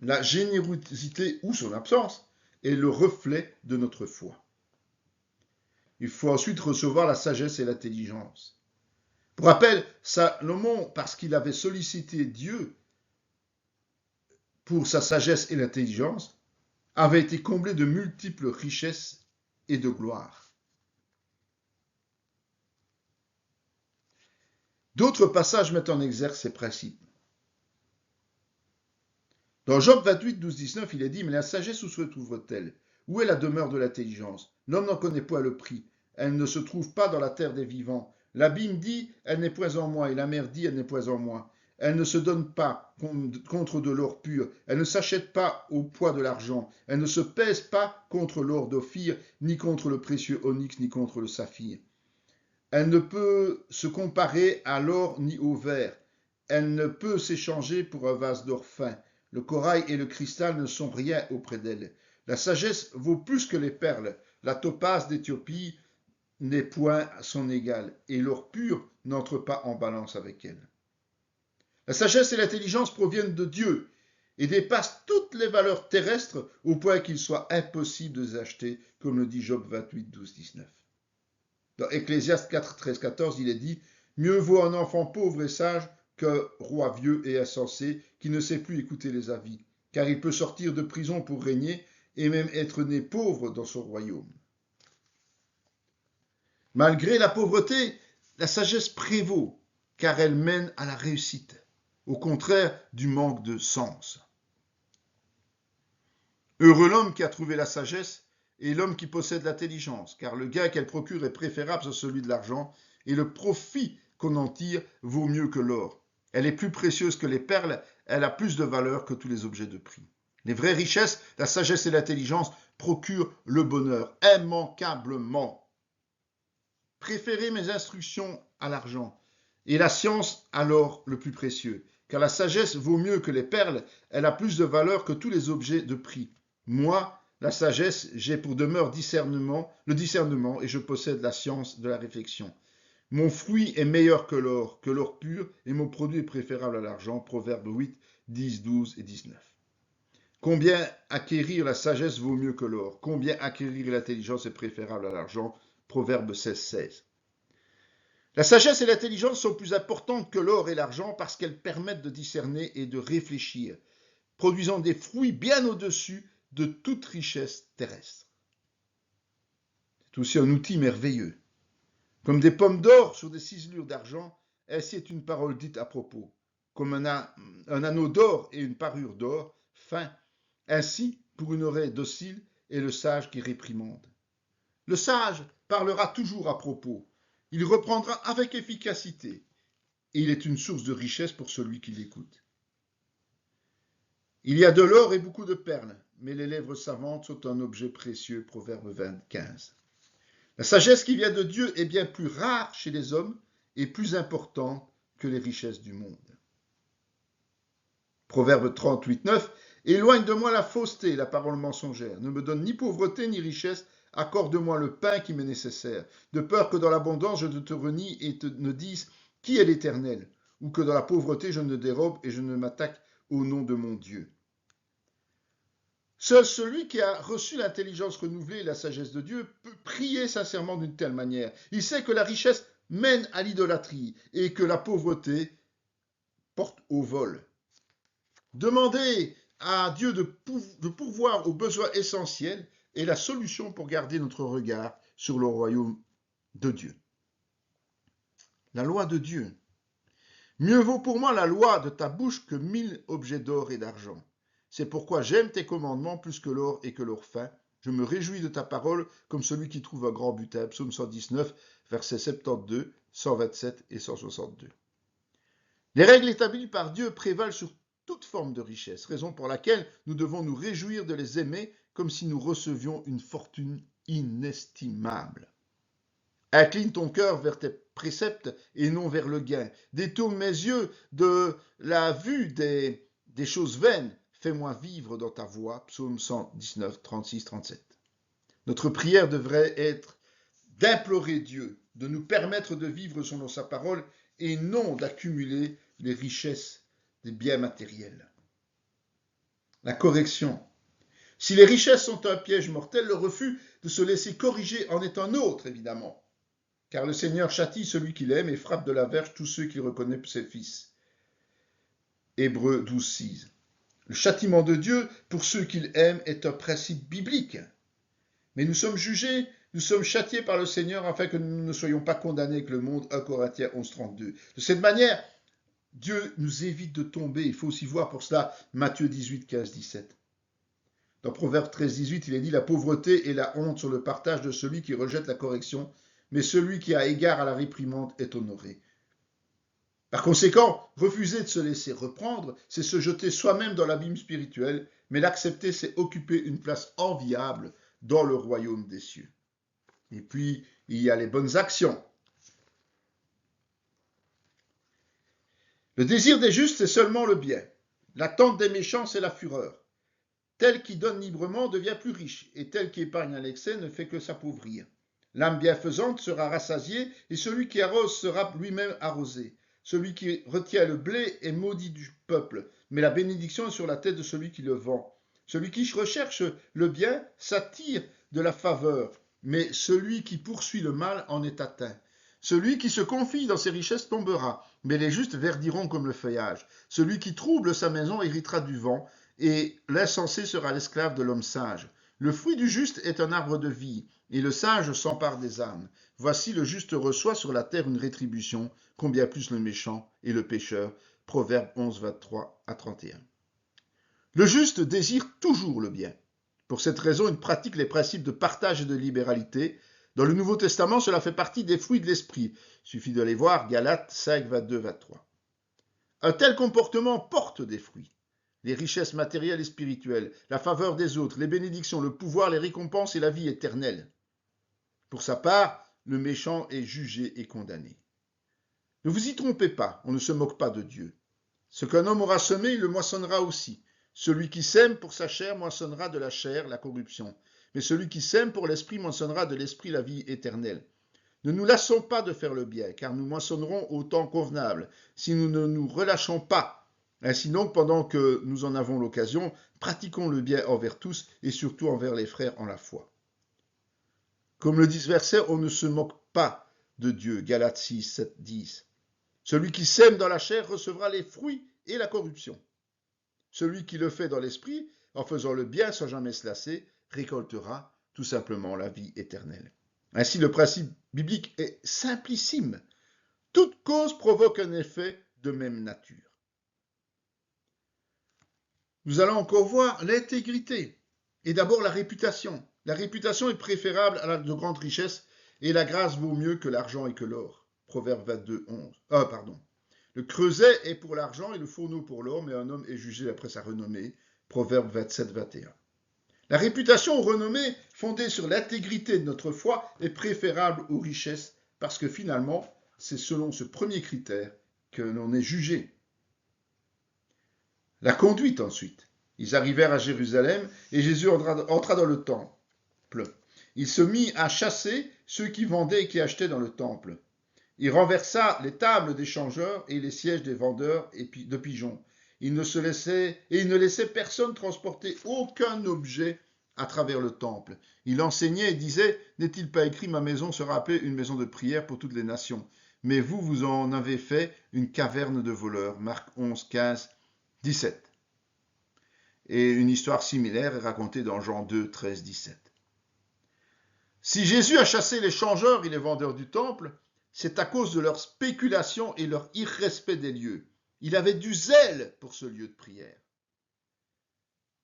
La générosité ou son absence est le reflet de notre foi. Il faut ensuite recevoir la sagesse et l'intelligence. Pour rappel, Salomon, parce qu'il avait sollicité Dieu pour sa sagesse et l'intelligence, avait été comblé de multiples richesses et de gloire. D'autres passages mettent en exergue ces principes. Dans Job 28, 12, 19, il est dit « Mais la sagesse où se trouve-t-elle? Où est la demeure de l'intelligence? L'homme n'en connaît point le prix. Elle ne se trouve pas dans la terre des vivants. L'abîme dit « Elle n'est point en moi » et la mer dit « Elle n'est point en moi ». Elle ne se donne pas contre de l'or pur. Elle ne s'achète pas au poids de l'argent. Elle ne se pèse pas contre l'or d'Ophir, ni contre le précieux onyx, ni contre le saphir. Elle ne peut se comparer à l'or ni au verre. Elle ne peut s'échanger pour un vase d'or fin. Le corail et le cristal ne sont rien auprès d'elle. La sagesse vaut plus que les perles. La topaze d'Éthiopie n'est point son égal, et l'or pur n'entre pas en balance avec elle. La sagesse et l'intelligence proviennent de Dieu et dépassent toutes les valeurs terrestres au point qu'il soit impossible de les acheter, comme le dit Job 28, 12, 19. Dans Ecclésiaste 4, 13, 14, il est dit « Mieux vaut un enfant pauvre et sage qu'un roi vieux et insensé qui ne sait plus écouter les avis, car il peut sortir de prison pour régner et même être né pauvre dans son royaume. » Malgré la pauvreté, la sagesse prévaut, car elle mène à la réussite, au contraire du manque de sens. Heureux l'homme qui a trouvé la sagesse et l'homme qui possède l'intelligence, car le gain qu'elle procure est préférable à celui de l'argent, et le profit qu'on en tire vaut mieux que l'or. Elle est plus précieuse que les perles, elle a plus de valeur que tous les objets de prix. Les vraies richesses, la sagesse et l'intelligence procurent le bonheur, immanquablement. Préférez mes instructions à l'argent, et la science à l'or le plus précieux, car la sagesse vaut mieux que les perles, elle a plus de valeur que tous les objets de prix. Moi, la sagesse, j'ai pour demeure le discernement, et je possède la science de la réflexion. Mon fruit est meilleur que l'or pur, et mon produit est préférable à l'argent. Proverbe 8, 10, 12 et 19. Combien acquérir la sagesse vaut mieux que l'or? Combien acquérir l'intelligence est préférable à l'argent? Proverbe 16, 16. La sagesse et l'intelligence sont plus importantes que l'or et l'argent parce qu'elles permettent de discerner et de réfléchir, produisant des fruits bien au-dessus de toute richesse terrestre. C'est aussi un outil merveilleux. Comme des pommes d'or sur des ciselures d'argent, ainsi est une parole dite à propos. Comme un anneau d'or et une parure d'or, fin, ainsi pour une oreille docile est le sage qui réprimande. Le sage parlera toujours à propos. Il reprendra avec efficacité, et il est une source de richesse pour celui qui l'écoute. Il y a de l'or et beaucoup de perles, mais les lèvres savantes sont un objet précieux. Proverbe 20, 15. La sagesse qui vient de Dieu est bien plus rare chez les hommes et plus importante que les richesses du monde. Proverbe 38, 9. Éloigne de moi la fausseté, la parole mensongère. Ne me donne ni pauvreté ni richesse. Accorde-moi le pain qui m'est nécessaire, de peur que dans l'abondance je ne te renie et ne dise qui est l'Éternel, ou que dans la pauvreté je ne dérobe et je ne m'attaque au nom de mon Dieu. Seul celui qui a reçu l'intelligence renouvelée et la sagesse de Dieu peut prier sincèrement d'une telle manière. Il sait que la richesse mène à l'idolâtrie et que la pauvreté porte au vol. Demander à Dieu de pourvoir aux besoins essentiels est la solution pour garder notre regard sur le royaume de Dieu. La loi de Dieu. Mieux vaut pour moi la loi de ta bouche que 1000 objets d'or et d'argent. C'est pourquoi j'aime tes commandements plus que l'or et que l'or fin. Je me réjouis de ta parole comme celui qui trouve un grand butin. Psaume 119, versets 72, 127 et 162. Les règles établies par Dieu prévalent sur toute forme de richesse, raison pour laquelle nous devons nous réjouir de les aimer comme si nous recevions une fortune inestimable. Incline ton cœur vers tes préceptes et non vers le gain. Détourne mes yeux de la vue des choses vaines. Fais-moi vivre dans ta voie. Psaume 119, 36, 37. Notre prière devrait être d'implorer Dieu, de nous permettre de vivre selon sa parole et non d'accumuler les richesses des biens matériels. La correction. Si les richesses sont un piège mortel, le refus de se laisser corriger en est un autre, évidemment. car le Seigneur châtie celui qu'il aime et frappe de la verge tous ceux qu'il reconnaît pour ses fils. Hébreux 12, 6. Le châtiment de Dieu pour ceux qu'il aime est un principe biblique. Mais nous sommes jugés, nous sommes châtiés par le Seigneur afin que nous ne soyons pas condamnés avec le monde. 1 Corinthiens 11, 32. De cette manière, Dieu nous évite de tomber. Il faut aussi voir pour cela Matthieu 18, 15, 17. Dans Proverbe 13, 18, il est dit « La pauvreté et la honte sont le partage de celui qui rejette la correction, mais celui qui a égard à la réprimande est honoré. » Par conséquent, refuser de se laisser reprendre, c'est se jeter soi-même dans l'abîme spirituel, mais l'accepter, c'est occuper une place enviable dans le royaume des cieux. Et puis, il y a les bonnes actions. Le désir des justes, c'est seulement le bien. L'attente des méchants, c'est la fureur. Tel qui donne librement devient plus riche, et tel qui épargne à l'excès ne fait que s'appauvrir. L'âme bienfaisante sera rassasiée, et celui qui arrose sera lui-même arrosé. Celui qui retient le blé est maudit du peuple, mais la bénédiction est sur la tête de celui qui le vend. Celui qui recherche le bien s'attire de la faveur, mais celui qui poursuit le mal en est atteint. Celui qui se confie dans ses richesses tombera, mais les justes verdiront comme le feuillage. Celui qui trouble sa maison héritera du vent, et l'insensé sera l'esclave de l'homme sage. Le fruit du juste est un arbre de vie, et le sage s'empare des âmes. Voici le juste reçoit sur la terre une rétribution, combien plus le méchant et le pécheur. Proverbe 11, 23 à 31. Le juste désire toujours le bien. Pour cette raison, il pratique les principes de partage et de libéralité. Dans le Nouveau Testament, cela fait partie des fruits de l'esprit. Il suffit de les voir, Galates 5, 22, 23. Un tel comportement porte des fruits. Les richesses matérielles et spirituelles, la faveur des autres, les bénédictions, le pouvoir, les récompenses et la vie éternelle. Pour sa part, le méchant est jugé et condamné. Ne vous y trompez pas, on ne se moque pas de Dieu. Ce qu'un homme aura semé, il le moissonnera aussi. Celui qui sème pour sa chair moissonnera de la chair la corruption, mais celui qui sème pour l'esprit moissonnera de l'esprit la vie éternelle. Ne nous lassons pas de faire le bien, car nous moissonnerons au temps convenable, si nous ne nous relâchons pas. Ainsi donc, pendant que nous en avons l'occasion, pratiquons le bien envers tous et surtout envers les frères en la foi. Comme le dit ce verset, on ne se moque pas de Dieu. Galates 6, 7, 10. Celui qui sème dans la chair recevra les fruits et la corruption. Celui qui le fait dans l'esprit, en faisant le bien sans jamais se lasser, récoltera tout simplement la vie éternelle. Ainsi, le principe biblique est simplissime. Toute cause provoque un effet de même nature. Nous allons encore voir l'intégrité et d'abord la réputation. La réputation est préférable à la de grandes richesses et la grâce vaut mieux que l'argent et que l'or. Proverbe 22, 11. Le creuset est pour l'argent et le fourneau pour l'or, mais un homme est jugé après sa renommée. Proverbe 27, 21. La réputation ou renommée fondée sur l'intégrité de notre foi est préférable aux richesses parce que finalement, c'est selon ce premier critère que l'on est jugé. La conduite ensuite. Ils arrivèrent à Jérusalem et Jésus entra dans le temple. Il se mit à chasser ceux qui vendaient et qui achetaient dans le temple. Il renversa les tables des changeurs et les sièges des vendeurs de pigeons. Il ne laissait personne transporter aucun objet à travers le temple. Il enseignait et disait « N'est-il pas écrit, ma maison sera appelée une maison de prière pour toutes les nations. Mais vous, vous en avez fait une caverne de voleurs. » Marc 11, 15, 17. Et une histoire similaire est racontée dans Jean 2, 13, 17. Si Jésus a chassé les changeurs et les vendeurs du temple, c'est à cause de leur spéculation et leur irrespect des lieux. Il avait du zèle pour ce lieu de prière.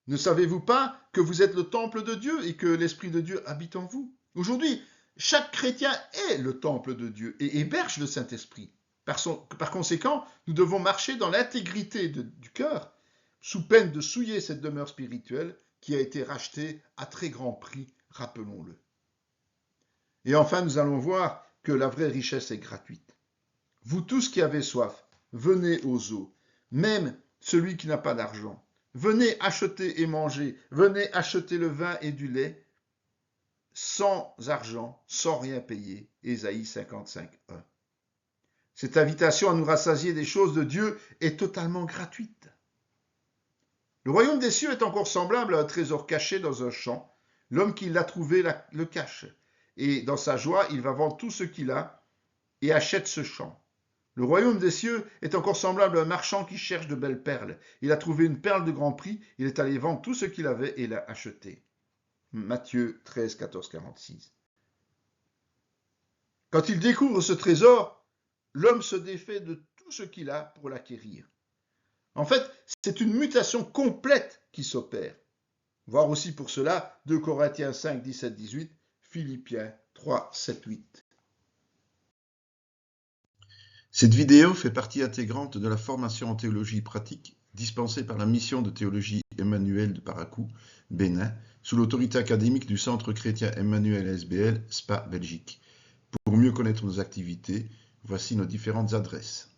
Ne savez-vous pas que vous êtes le temple de Dieu et que l'Esprit de Dieu habite en vous? Aujourd'hui, chaque chrétien est le temple de Dieu et héberge le Saint-Esprit. Par conséquent, nous devons marcher dans l'intégrité du cœur, sous peine de souiller cette demeure spirituelle qui a été rachetée à très grand prix, rappelons-le. Et enfin, nous allons voir que la vraie richesse est gratuite. Vous tous qui avez soif, venez aux eaux, même celui qui n'a pas d'argent. Venez acheter et manger, venez acheter le vin et du lait, sans argent, sans rien payer. Ésaïe 55, 1. Cette invitation à nous rassasier des choses de Dieu est totalement gratuite. Le royaume des cieux est encore semblable à un trésor caché dans un champ. L'homme qui l'a trouvé le cache. Et dans sa joie, il va vendre tout ce qu'il a et achète ce champ. Le royaume des cieux est encore semblable à un marchand qui cherche de belles perles. Il a trouvé une perle de grand prix, il est allé vendre tout ce qu'il avait et l'a achetée. Matthieu 13, 14, 46. Quand il découvre ce trésor, l'homme se défait de tout ce qu'il a pour l'acquérir. En fait, c'est une mutation complète qui s'opère. Voir aussi pour cela 2 Corinthiens 5, 17, 18, Philippiens 3, 7, 8. Cette vidéo fait partie intégrante de la formation en théologie pratique dispensée par la mission de théologie Emmanuel de Parakou, Bénin, sous l'autorité académique du Centre chrétien Emmanuel SBL, Spa, Belgique. Pour mieux connaître nos activités, voici nos différentes adresses.